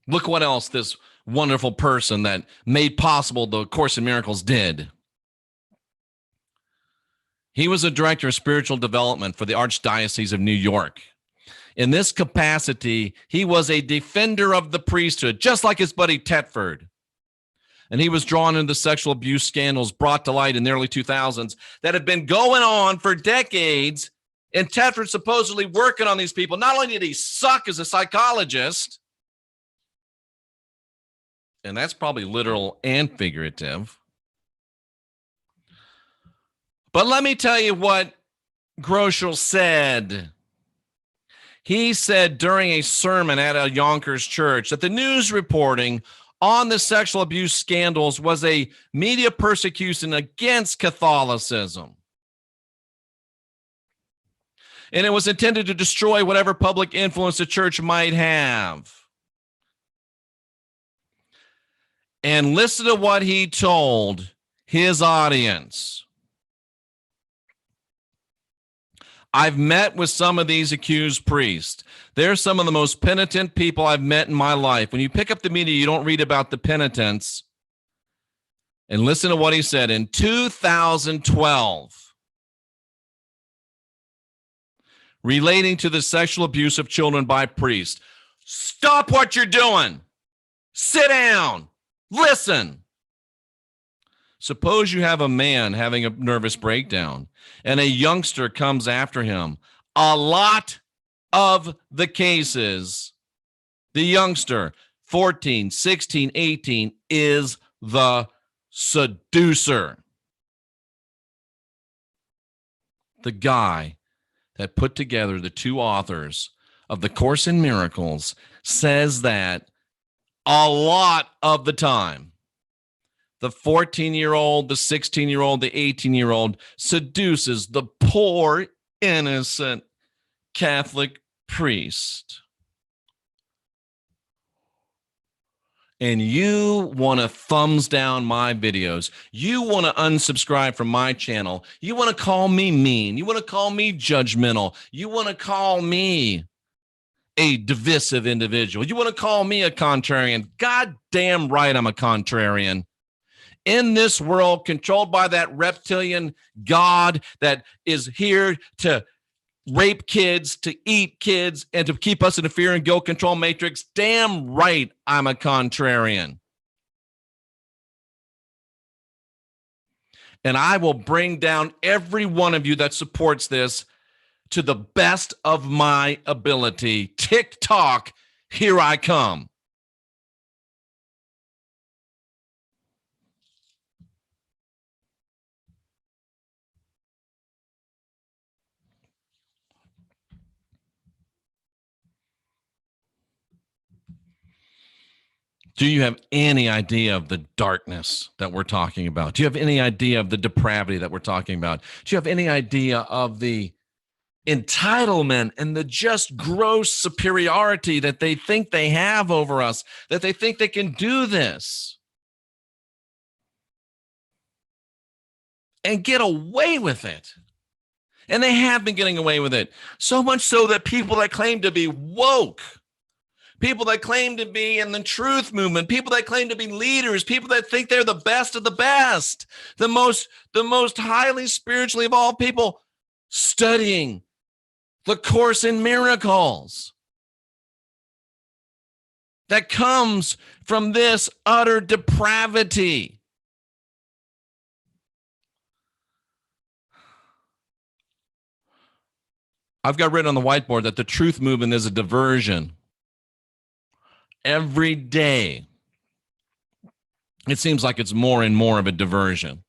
S1: Look what else this wonderful person that made possible the Course in Miracles did. He was a director of spiritual development for the Archdiocese of New York. In this capacity, he was a defender of the priesthood, just like his buddy Tedford. And he was drawn into sexual abuse scandals brought to light in the early 2000s that had been going on for decades. And Tedford supposedly working on these people. Not only did he suck as a psychologist, and that's probably literal and figurative, but let me tell you what Groeschel said. He said during a sermon at a Yonkers church that the news reporting on the sexual abuse scandals was a media persecution against Catholicism. And it was intended to destroy whatever public influence the church might have. And listen to what he told his audience. I've met with some of these accused priests. They're some of the most penitent people I've met in my life. When you pick up the media, you don't read about the penitents. And listen to what he said in 2012, relating to the sexual abuse of children by priests. Stop what you're doing. Sit down. Listen. Suppose you have a man having a nervous breakdown and a youngster comes after him. A lot of the cases, the youngster, 14, 16, 18, is the seducer. The guy that put together the two authors of the Course in Miracles says that a lot of the time, the 14-year-old, the 16-year-old, the 18-year-old seduces the poor, innocent Catholic priest. And you want to thumbs down my videos. You want to unsubscribe from my channel. You want to call me mean. You want to call me judgmental. You want to call me a divisive individual. You want to call me a contrarian. God damn right I'm a contrarian. In this world controlled by that reptilian God that is here to rape kids, to eat kids, and to keep us in a fear and guilt control matrix, damn right I'm a contrarian. And I will bring down every one of you that supports this to the best of my ability. TikTok, here I come. Do you have any idea of the darkness that we're talking about? Do you have any idea of the depravity that we're talking about? Do you have any idea of the entitlement and the just gross superiority that they think they have over us, that they think they can do this and get away with it? And they have been getting away with it, so much so that people that claim to be woke, people that claim to be in the truth movement, people that claim to be leaders, people that think they're the best of the best, the most highly spiritually evolved people studying the Course in Miracles that comes from this utter depravity. I've got written on the whiteboard that the truth movement is a diversion. Every day, it seems like it's more and more of a diversion.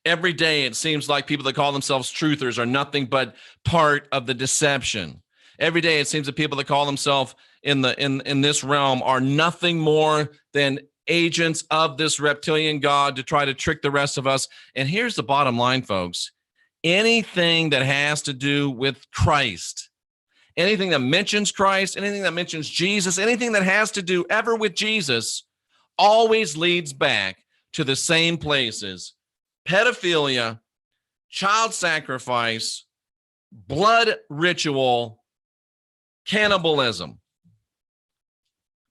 S1: Every day, it seems like people that call themselves truthers are nothing but part of the deception. Every day, it seems that people that call themselves in this realm are nothing more than agents of this reptilian God to try to trick the rest of us. And here's the bottom line, folks. Anything that has to do with Christ, anything that mentions Christ, anything that mentions Jesus, anything that has to do ever with Jesus always leads back to the same places: pedophilia, child sacrifice, blood ritual, cannibalism,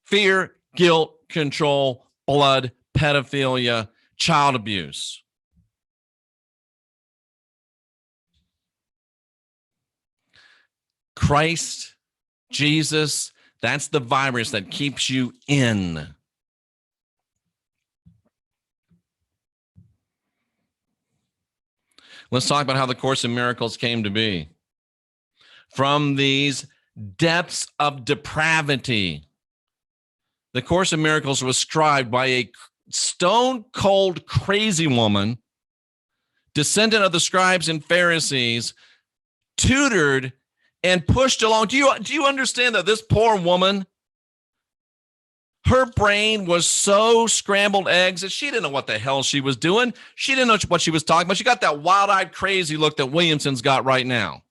S1: fear, guilt, control, blood, pedophilia, child abuse. Christ, Jesus, that's the virus that keeps you in. Let's talk about how the Course in Miracles came to be. From these depths of depravity, the Course in Miracles was scribed by a stone-cold crazy woman, descendant of the scribes and Pharisees, tutored and pushed along. Do you understand that this poor woman, her brain was so scrambled eggs that she didn't know what the hell she was doing. She didn't know what she was talking about. She got that wild-eyed, crazy look that Williamson's got right now.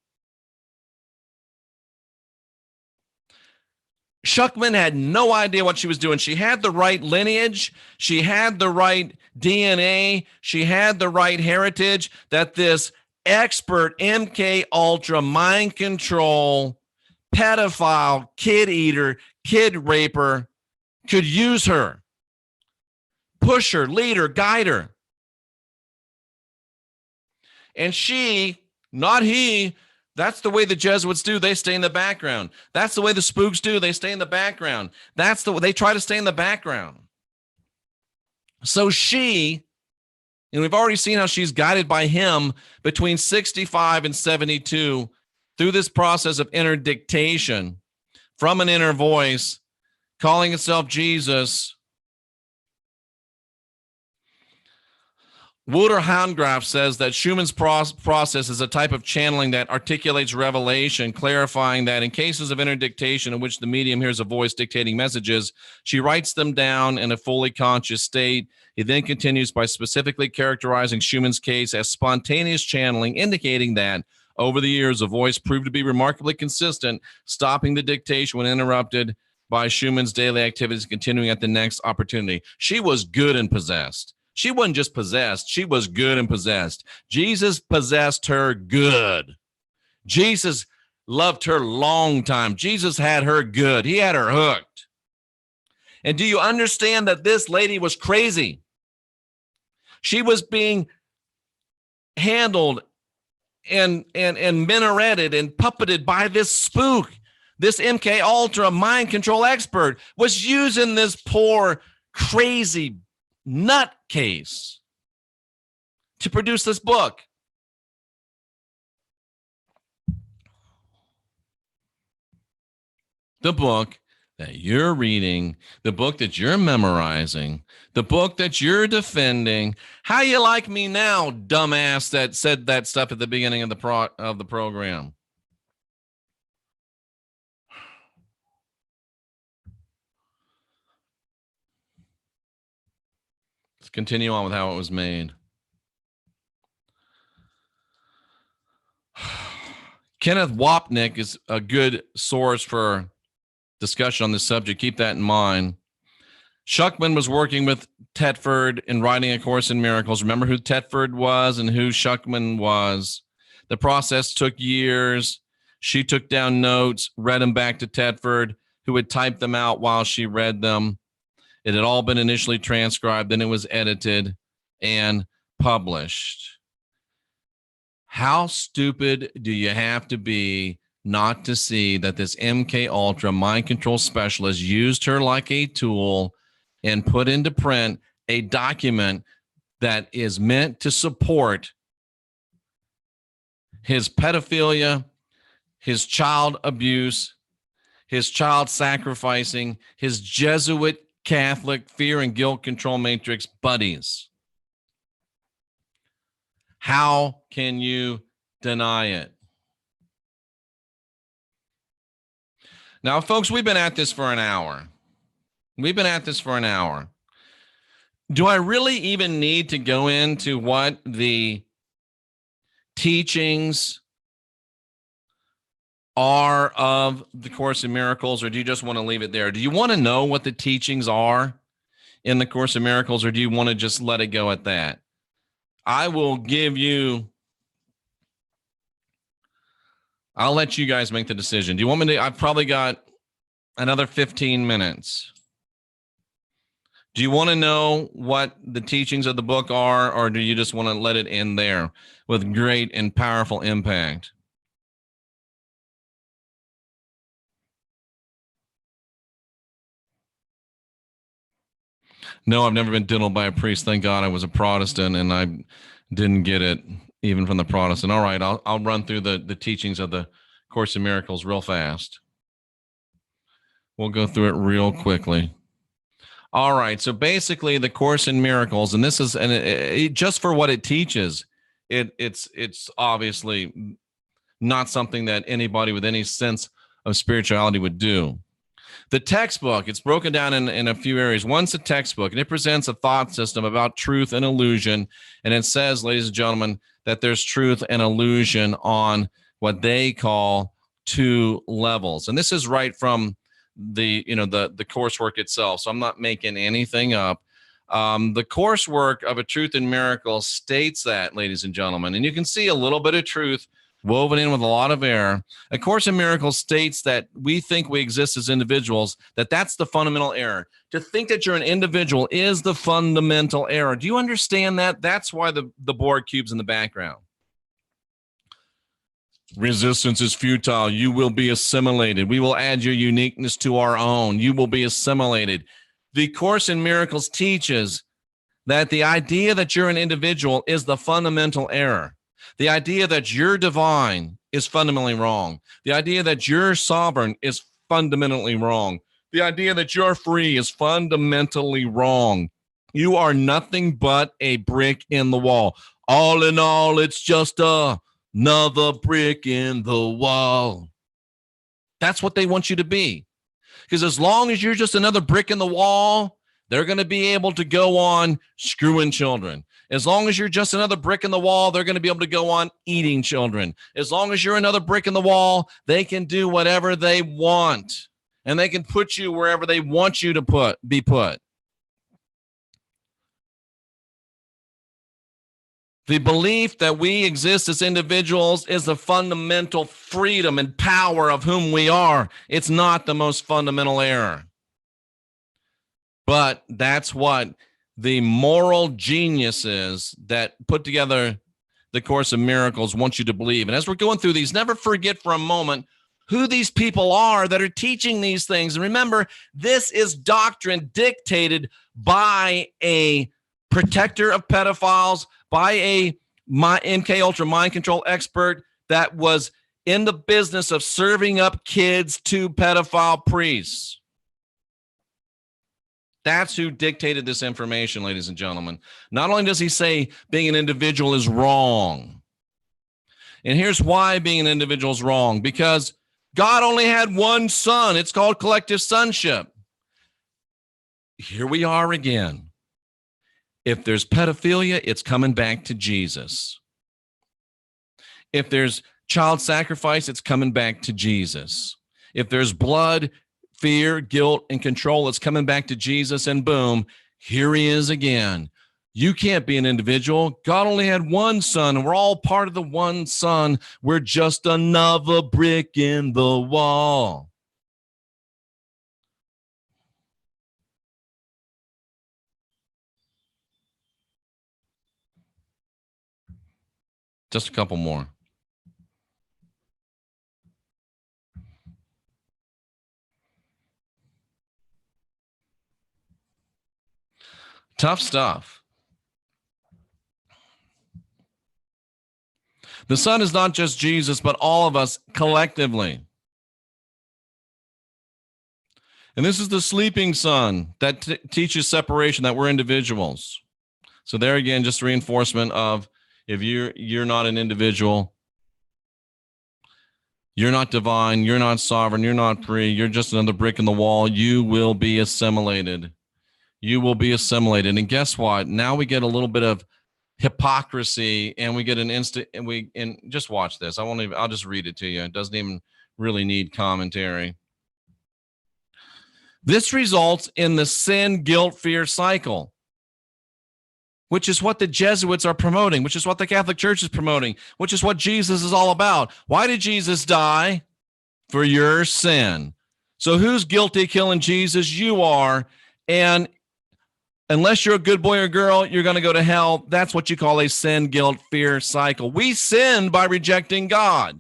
S1: Schuckman had no idea what she was doing. She had the right lineage. She had the right DNA. She had the right heritage that this expert MK Ultra mind control, pedophile, kid eater, kid raper could use her, push her, lead her, guide her. And she, not he, that's the way the Jesuits do. They stay in the background. That's the way the spooks do. They stay in the background. That's the way they try to stay in the background. So she, and we've already seen how she's guided by him between 65 and 72 through this process of inner dictation from an inner voice, calling itself Jesus. Wouter Hahngraf says that Schumann's process is a type of channeling that articulates revelation, clarifying that in cases of inner dictation in which the medium hears a voice dictating messages, she writes them down in a fully conscious state. He then continues by specifically characterizing Schumann's case as spontaneous channeling, indicating that over the years, the voice proved to be remarkably consistent, stopping the dictation when interrupted by Schumann's daily activities, continuing at the next opportunity. She was good and possessed. She wasn't just possessed. She was good and possessed. Jesus possessed her good. Jesus loved her long time. Jesus had her good. He had her hooked. And do you understand that this lady was crazy? She was being handled and minareted and puppeted by this spook. This MK Ultra mind control expert was using this poor, crazy nutcase to produce this book. The book that you're reading, the book that you're memorizing, the book that you're defending. How you like me now, dumbass that said that stuff at the beginning of the program? Let's continue on with how it was made. Kenneth Wapnick is a good source for discussion on this subject. Keep that in mind. Schuckman was working with Tetford in writing A Course in Miracles. Remember who Tetford was and who Schuckman was. The process took years. She took down notes, read them back to Tetford, who would type them out while she read them. It had all been initially transcribed, then it was edited and published. How stupid do you have to be not to see that this MK Ultra mind control specialist used her like a tool and put into print a document that is meant to support his pedophilia, his child abuse, his child sacrificing, his Jesuit Catholic fear and guilt control matrix buddies? How can you deny it? Now, folks, we've been at this for an hour. Do I really even need to go into what the teachings are of the Course in Miracles, or do you just want to leave it there? Do you want to know what the teachings are in the Course in Miracles, or do you want to just let it go at that? I will give you, I'll let you guys make the decision. Do you want me to? I've probably got another 15 minutes. Do you want to know what the teachings of the book are, or do you just want to let it end there with great and powerful impact? No, I've never been diddled by a priest. Thank God I was a Protestant and I didn't get it even from the Protestant. All right, I'll run through the teachings of the Course in Miracles real fast. We'll go through it real quickly. All right, so basically the Course in Miracles, and this is just for what it teaches, it's obviously not something that anybody with any sense of spirituality would do. The textbook, it's broken down in a few areas. One's a textbook, and it presents a thought system about truth and illusion. And it says, ladies and gentlemen, that there's truth and illusion on what they call two levels. And this is right from the coursework itself. So I'm not making anything up. The coursework of A Truth in Miracles states that, ladies and gentlemen, and you can see a little bit of truth woven in with a lot of error. A Course in Miracles states that we think we exist as individuals, that's the fundamental error. To think that you're an individual is the fundamental error. Do you understand that? That's why the board cube's in the background. Resistance is futile. You will be assimilated. We will add your uniqueness to our own. You will be assimilated. The Course in Miracles teaches that the idea that you're an individual is the fundamental error. The idea that you're divine is fundamentally wrong. The idea that you're sovereign is fundamentally wrong. The idea that you're free is fundamentally wrong. You are nothing but a brick in the wall. All in all, it's just another brick in the wall. That's what they want you to be. Because as long as you're just another brick in the wall, they're going to be able to go on screwing children. As long as you're just another brick in the wall, they're going to be able to go on eating children. As long as you're another brick in the wall, they can do whatever they want. And they can put you wherever they want you to be put. The belief that we exist as individuals is the fundamental freedom and power of whom we are. It's not the most fundamental error. But that's what the moral geniuses that put together the Course in Miracles want you to believe. And as we're going through these, never forget for a moment who these people are that are teaching these things. And remember, this is doctrine dictated by a protector of pedophiles, by a MK Ultra mind control expert that was in the business of serving up kids to pedophile priests. That's who dictated this information, ladies and gentlemen. Not only does he say being an individual is wrong, and here's why being an individual is wrong, because God only had one son. It's called collective sonship. Here we are again. If there's pedophilia, it's coming back to Jesus. If there's child sacrifice, it's coming back to Jesus. If there's blood, fear, guilt, and control, it's coming back to Jesus, and boom, here he is again. You can't be an individual. God only had one son, and we're all part of the one son. We're just another brick in the wall. Just a couple more. Tough stuff. The Son is not just Jesus, but all of us collectively. And this is the sleeping Son that teaches separation, that we're individuals. So there again, just reinforcement of if you're not an individual, you're not divine, you're not sovereign, you're not free, you're just another brick in the wall, you will be assimilated. You will be assimilated. And guess what? Now we get a little bit of hypocrisy, and we get an instant, and just watch this. I'll just read it to you. It doesn't even really need commentary. This results in the sin, guilt, fear cycle, which is what the Jesuits are promoting, which is what the Catholic Church is promoting, which is what Jesus is all about. Why did Jesus die? For your sin. So who's guilty killing Jesus? You are. And unless you're a good boy or girl, you're going to go to hell. That's what you call a sin, guilt, fear cycle. We sin by rejecting God.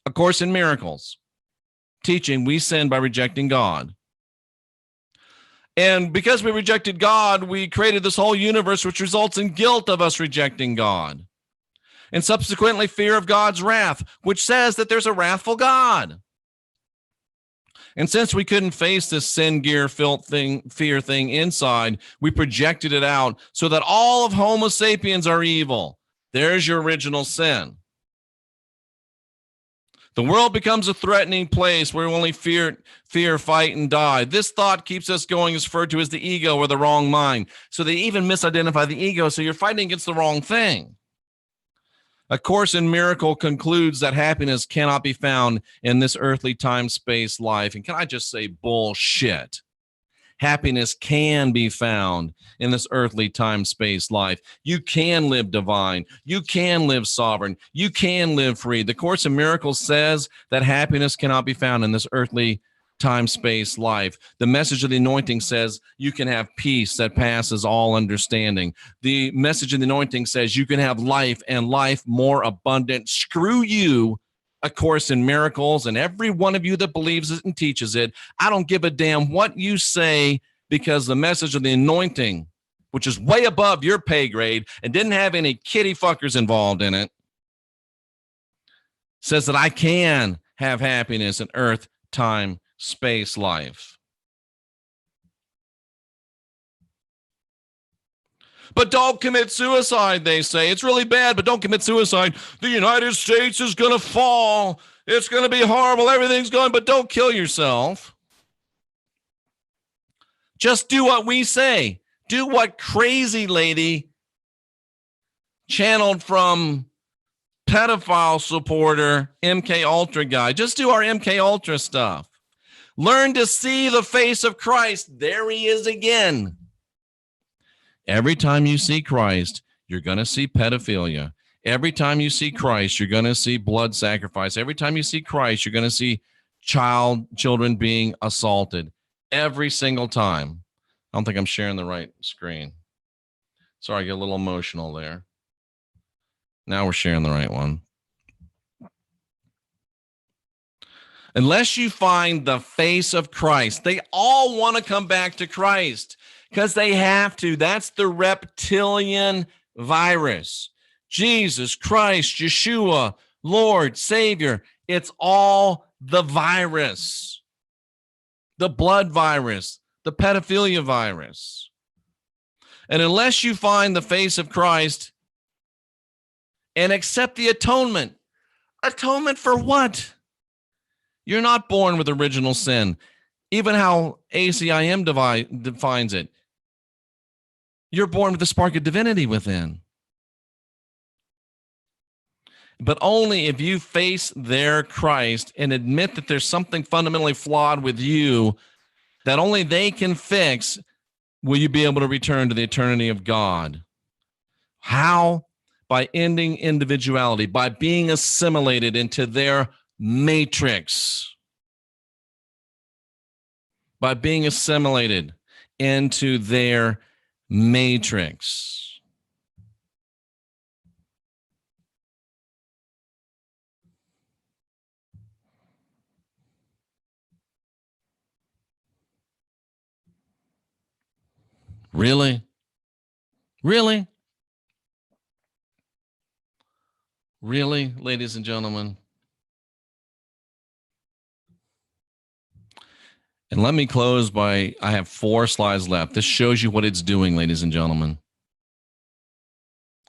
S1: A Course in Miracles teaching, we sin by rejecting God. And because we rejected God, we created this whole universe, which results in guilt of us rejecting God. And subsequently, fear of God's wrath, which says that there's a wrathful God. And since we couldn't face this sin, gear, filth thing, fear thing inside, we projected it out so that all of Homo sapiens are evil. There's your original sin. The world becomes a threatening place where we only fear, fight, and die. This thought keeps us going, is referred to as the ego or the wrong mind. So they even misidentify the ego, so you're fighting against the wrong thing. A Course in Miracle concludes that happiness cannot be found in this earthly time-space life. And can I just say bullshit? Happiness can be found in this earthly time-space life. You can live divine. You can live sovereign. You can live free. The Course in Miracles says that happiness cannot be found in this earthly time-space life. The message of the anointing says you can have peace that passes all understanding. The message of the anointing says you can have life and life more abundant. Screw you, A Course in Miracles, and every one of you that believes it and teaches it. I don't give a damn what you say, because the message of the anointing, which is way above your pay grade and didn't have any kitty fuckers involved in it, says that I can have happiness in earth, time, space, life. But don't commit suicide, they say. It's really bad, but don't commit suicide. The United States is going to fall. It's going to be horrible. Everything's going, but don't kill yourself. Just do what we say. Do what crazy lady channeled from pedophile supporter MK Ultra guy. Just do our MK Ultra stuff. Learn to see the face of Christ. There he is again. Every time you see Christ, you're going to see pedophilia. Every time you see Christ, you're going to see blood sacrifice. Every time you see Christ, you're going to see children being assaulted. Every single time. I don't think I'm sharing the right screen. Sorry, I get a little emotional there. Now we're sharing the right one. Unless you find the face of Christ, they all want to come back to Christ because they have to. That's the reptilian virus. Jesus Christ, Yeshua, Lord, Savior. It's all the virus. The blood virus, the pedophilia virus. And unless you find the face of Christ and accept the atonement for what? You're not born with original sin. Even how ACIM defines it. You're born with a spark of divinity within. But only if you face their Christ and admit that there's something fundamentally flawed with you that only they can fix, will you be able to return to the eternity of God. How? By ending individuality, by being assimilated into their matrix. By being assimilated into their matrix. Really? Really? Really, ladies and gentlemen? And let me close by, I have 4 slides left. This shows you what it's doing, ladies and gentlemen.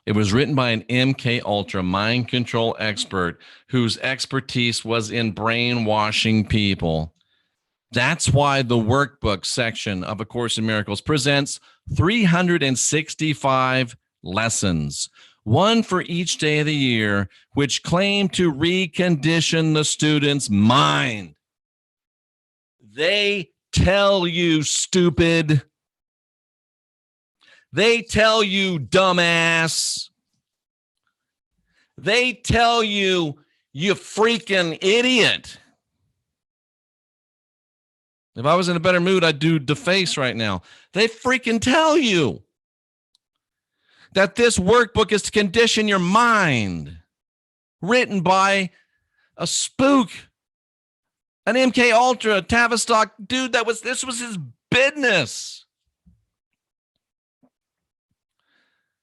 S1: It was written by an MK Ultra mind control expert whose expertise was in brainwashing people. That's why the workbook section of A Course in Miracles presents 365 lessons, one for each day of the year, which claim to recondition the student's mind. They tell you, stupid. They tell you, dumbass. They tell you, you freaking idiot. If I was in a better mood, I'd do deface right now. They freaking tell you that this workbook is to condition your mind, written by a spook, an MK Ultra, Tavistock dude. This was his business.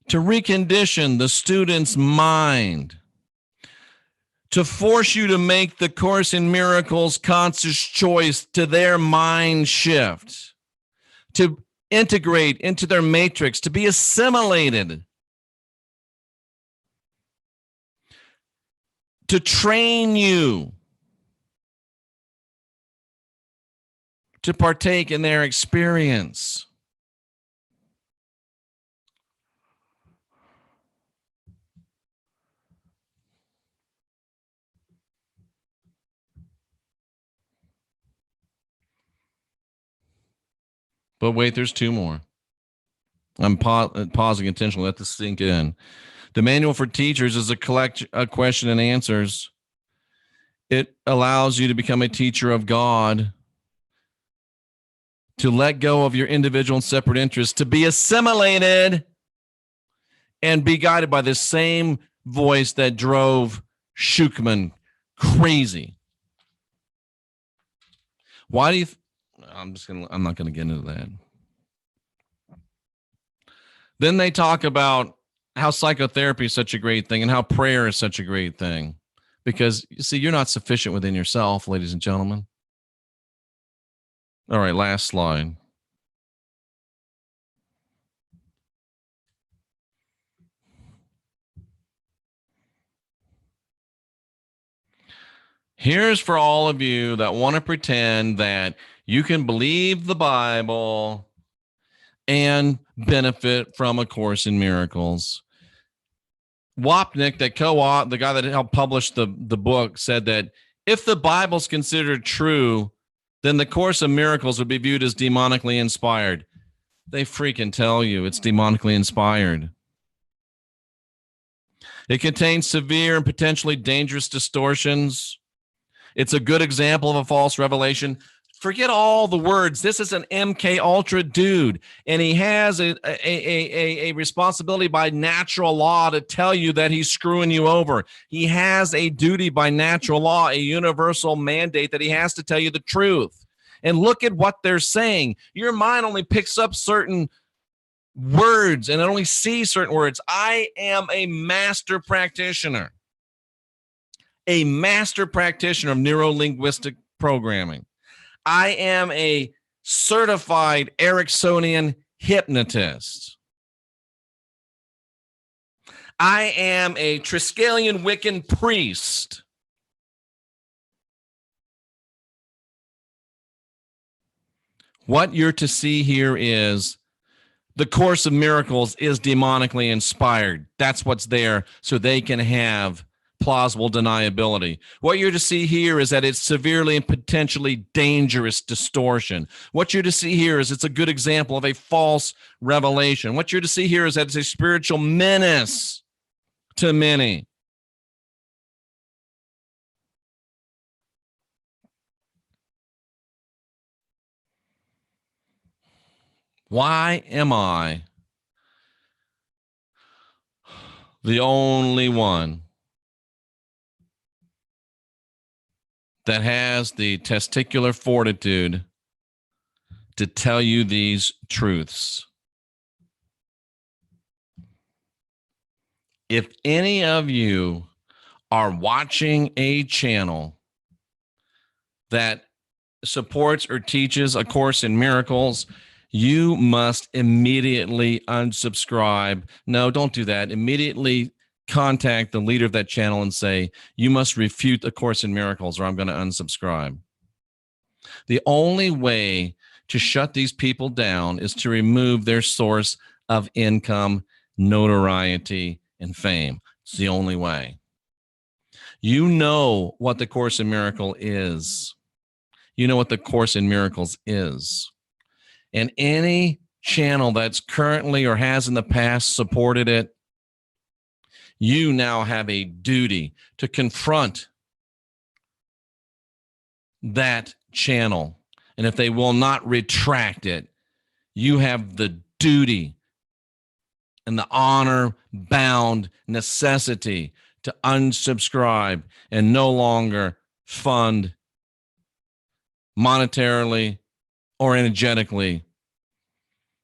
S1: To recondition the student's mind, to force you to make the Course in Miracles conscious choice to their mind shift, to integrate into their matrix, to be assimilated, to train you to partake in their experience. But wait, there's two more. I'm pausing intentionally. Let this sink in. The Manual for Teachers is a question and answers. It allows you to become a teacher of God, to let go of your individual and separate interests, to be assimilated and be guided by the same voice that drove Schuchman crazy. Why do you? I'm not going to get into that. Then they talk about how psychotherapy is such a great thing and how prayer is such a great thing. Because, you see, you're not sufficient within yourself, ladies and gentlemen. All right, last slide. Here's for all of you that want to pretend that you can believe the Bible and benefit from A Course in Miracles. Wapnick, the guy that helped publish the book, said that if the Bible's considered true, then the Course in Miracles would be viewed as demonically inspired. They freaking tell you it's demonically inspired. It contains severe and potentially dangerous distortions. It's a good example of a false revelation. Forget all the words. This is an MK Ultra dude, and he has a responsibility by natural law to tell you that he's screwing you over. He has a duty by natural law, a universal mandate that he has to tell you the truth. And look at what they're saying. Your mind only picks up certain words, and it only sees certain words. I am a master practitioner. A master practitioner of neuro-linguistic programming. I am a certified Ericksonian hypnotist. I am a Triskelion Wiccan priest. What you're to see here is the Course of Miracles is demonically inspired. That's what's there so they can have plausible deniability. What you're to see here is that it's severely and potentially dangerous distortion. What you're to see here is it's a good example of a false revelation. What you're to see here is that it's a spiritual menace to many. Why am I the only one that has the testicular fortitude to tell you these truths? If any of you are watching a channel that supports or teaches A Course in Miracles, you must immediately unsubscribe. No, don't do that. Immediately contact the leader of that channel and say, you must refute A Course in Miracles or I'm going to unsubscribe. The only way to shut these people down is to remove their source of income, notoriety, and fame. It's the only way. You know what the Course in Miracles is. You know what the Course in Miracles is. And any channel that's currently or has in the past supported it, you now have a duty to confront that channel. And if they will not retract it, you have the duty and the honor-bound necessity to unsubscribe and no longer fund monetarily or energetically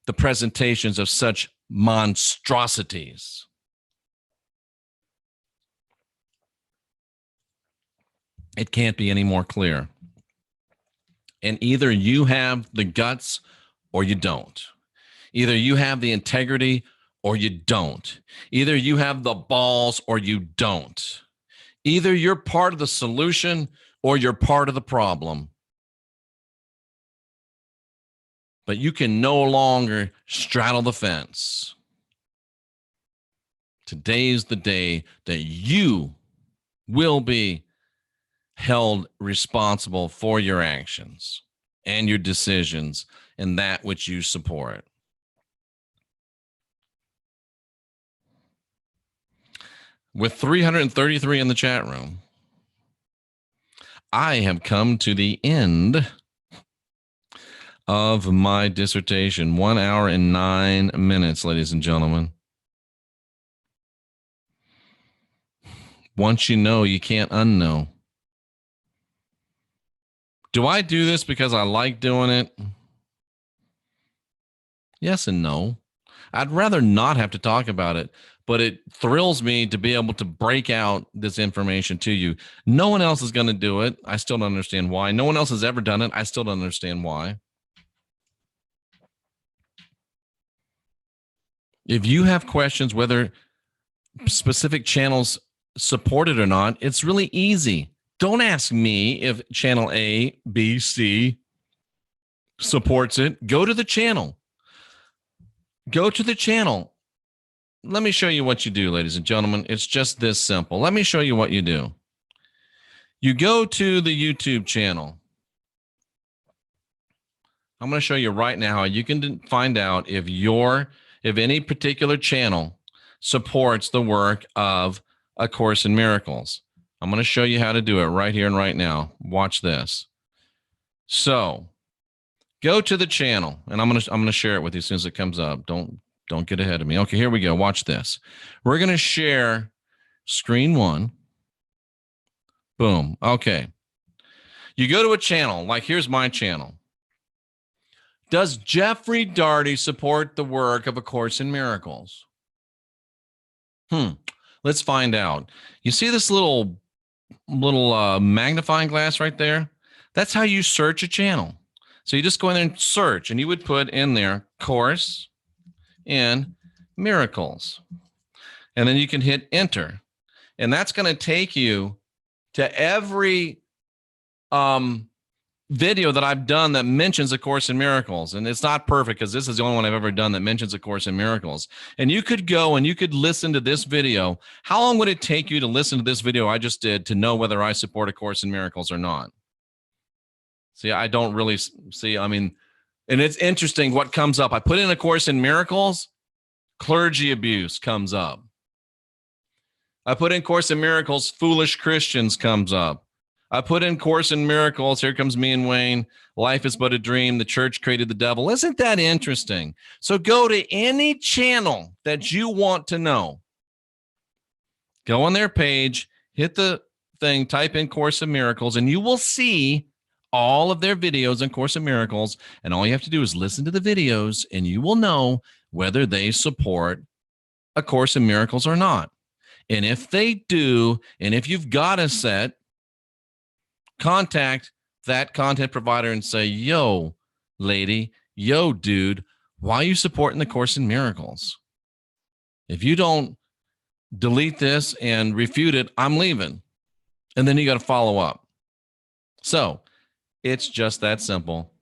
S1: the presentations of such monstrosities. It can't be any more clear. And either you have the guts or you don't. Either you have the integrity or you don't. Either you have the balls or you don't. Either you're part of the solution or you're part of the problem. But you can no longer straddle the fence. Today's the day that you will be held responsible for your actions. and your decisions in that which you support. With 333 in the chat room, I have come to the end of my dissertation. 1 hour and 9 minutes, ladies and gentlemen. Once you know, you can't unknow. Do I do this because I like doing it? Yes and no. I'd rather not have to talk about it, but it thrills me to be able to break out this information to you. No one else is going to do it. I still don't understand why. No one else has ever done it. I still don't understand why. If you have questions, whether specific channels support it or not, it's really easy. Don't ask me if channel A, B, C supports it. Go to the channel. Go to the channel. Let me show you what you do, ladies and gentlemen. It's just this simple. Let me show you what you do. You go to the YouTube channel. I'm going to show you right now how you can find out if any particular channel supports the work of A Course in Miracles. I'm going to show you how to do it right here and right now. Watch this. So, go to the channel, and I'm going to share it with you as soon as it comes up. Don't get ahead of me. Okay, here we go. Watch this. We're going to share screen 1. Boom. Okay. You go to a channel, like here's my channel. Does Jeffrey Daugherty support the work of A Course in Miracles? Let's find out. You see this little magnifying glass right there? That's how you search a channel. So you just go in there and search, and you would put in there Course in Miracles. And then you can hit enter. And that's going to take you to every video that I've done that mentions A Course in Miracles. And it's not perfect because this is the only one I've ever done that mentions A Course in Miracles. And you could go and you could listen to this video. How long would it take you to listen to this video I just did to know whether I support A Course in Miracles or not? See, I don't really see, and it's interesting what comes up. I put in A Course in Miracles, clergy abuse comes up. I put in Course in Miracles, foolish Christians comes up. I put in Course in Miracles, here comes me and Wayne, life is but a dream, the church created the devil. Isn't that interesting? So go to any channel that you want to know. Go on their page, hit the thing, type in Course in Miracles, and you will see all of their videos on Course in Miracles. And all you have to do is listen to the videos, and you will know whether they support A Course in Miracles or not. And if they do, and if you've got a set, contact that content provider and say, yo, lady, yo, dude, why are you supporting the Course in Miracles? If you don't delete this and refute it, I'm leaving. And then you got to follow up. So it's just that simple.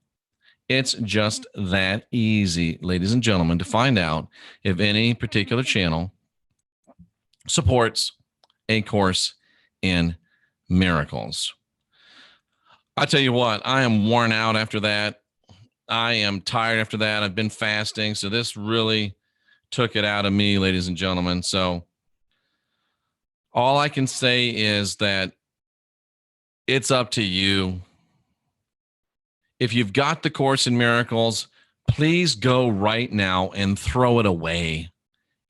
S1: It's just that easy, ladies and gentlemen, to find out if any particular channel supports A Course in Miracles. I tell you what, I am worn out after that. I am tired after that. I've been fasting, so this really took it out of me, ladies and gentlemen. So all I can say is that it's up to you. If you've got the Course in Miracles, please go right now and throw it away.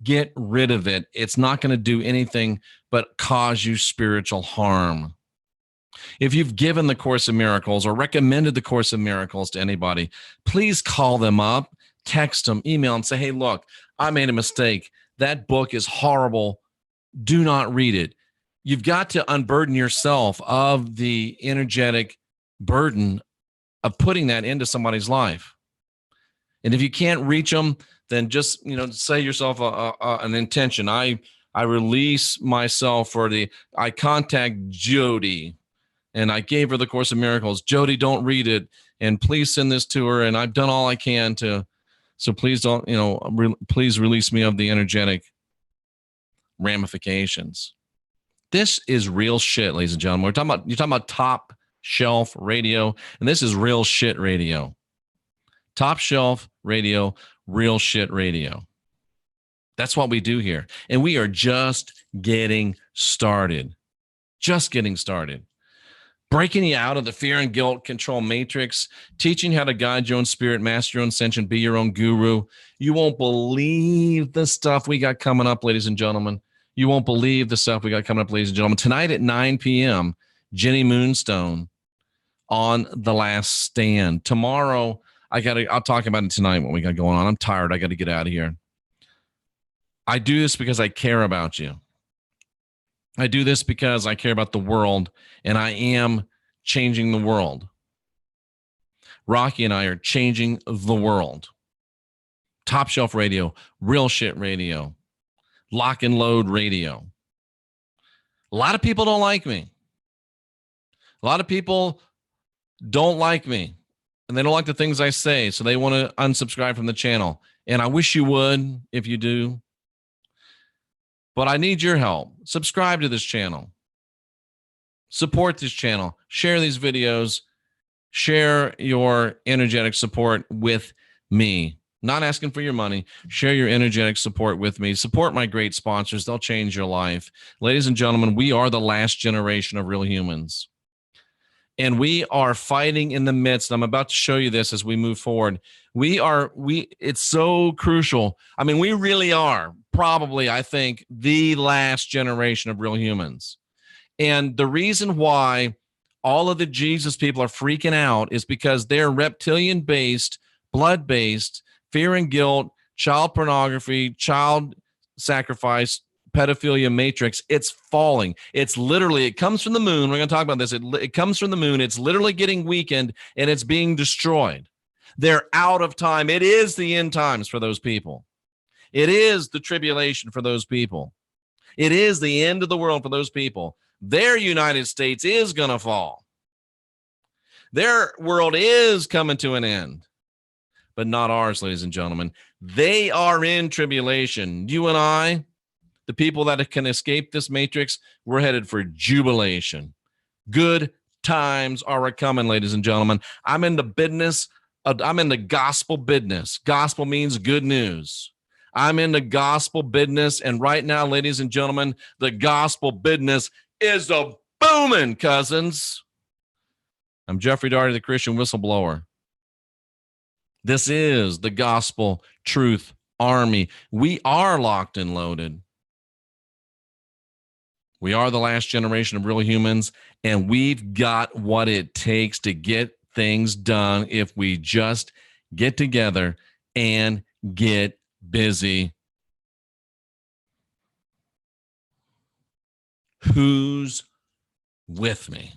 S1: Get rid of it. It's not going to do anything but cause you spiritual harm. If you've given the Course in Miracles or recommended the Course in Miracles to anybody, please call them up, text them, email, and say, hey, look, I made a mistake. That book is horrible. Do not read it. You've got to unburden yourself of the energetic burden of putting that into somebody's life. And if you can't reach them, then just, say yourself an intention. I release myself I contact Jody. And I gave her the Course in Miracles. Jody, don't read it. And please send this to her. And I've done all I can so please don't, please release me of the energetic ramifications. This is real shit, ladies and gentlemen. You're talking about top shelf radio. And this is real shit radio. Top shelf radio, real shit radio. That's what we do here. And we are just getting started. Just getting started. Breaking you out of the fear and guilt control matrix, teaching how to guide your own spirit, master your own ascension, be your own guru. You won't believe the stuff we got coming up, ladies and gentlemen. You won't believe the stuff we got coming up, ladies and gentlemen. Tonight at 9 p.m., Jenny Moonstone on The Last Stand. Tomorrow, I'll talk about it tonight, what we got going on. I'm tired. I got to get out of here. I do this because I care about you. I do this because I care about the world, and I am changing the world. Rocky and I are changing the world. Top shelf radio, real shit radio, lock and load radio. A lot of people don't like me. A lot of people don't like me, and they don't like the things I say, so they want to unsubscribe from the channel. And I wish you would if you do. But I need your help. Subscribe to this channel. Support this channel. Share these videos. Share your energetic support with me. Not asking for your money. Share your energetic support with me. Support my great sponsors. They'll change your life. Ladies and gentlemen, we are the last generation of real humans. And we are fighting in the midst. I'm about to show you this as we move forward. It's so crucial. I mean, we really are probably, I think, the last generation of real humans. And the reason why all of the Jesus people are freaking out is because they're reptilian-based, blood-based, fear and guilt, child pornography, child sacrifice, pedophilia matrix. It's falling. It comes from the moon. We're going to talk about this. It comes from the moon. It's literally getting weakened, and it's being destroyed. They're out of time. It is the end times for those people. It is the tribulation for those people. It is the end of the world for those people. Their United States is going to fall. Their world is coming to an end, but not ours, ladies and gentlemen. They are in tribulation. You and I, the people that can escape this matrix, we're headed for jubilation. Good times are coming, ladies and gentlemen. I'm in the gospel business. Gospel means good news. I'm in the gospel business, and right now, ladies and gentlemen, the gospel business is a booming, cousins. I'm Jeffrey Daugherty, the Christian Whistleblower. This is the Gospel Truth Army. We are locked and loaded. We are the last generation of real humans, and we've got what it takes to get things done if we just get together and get busy. Who's with me?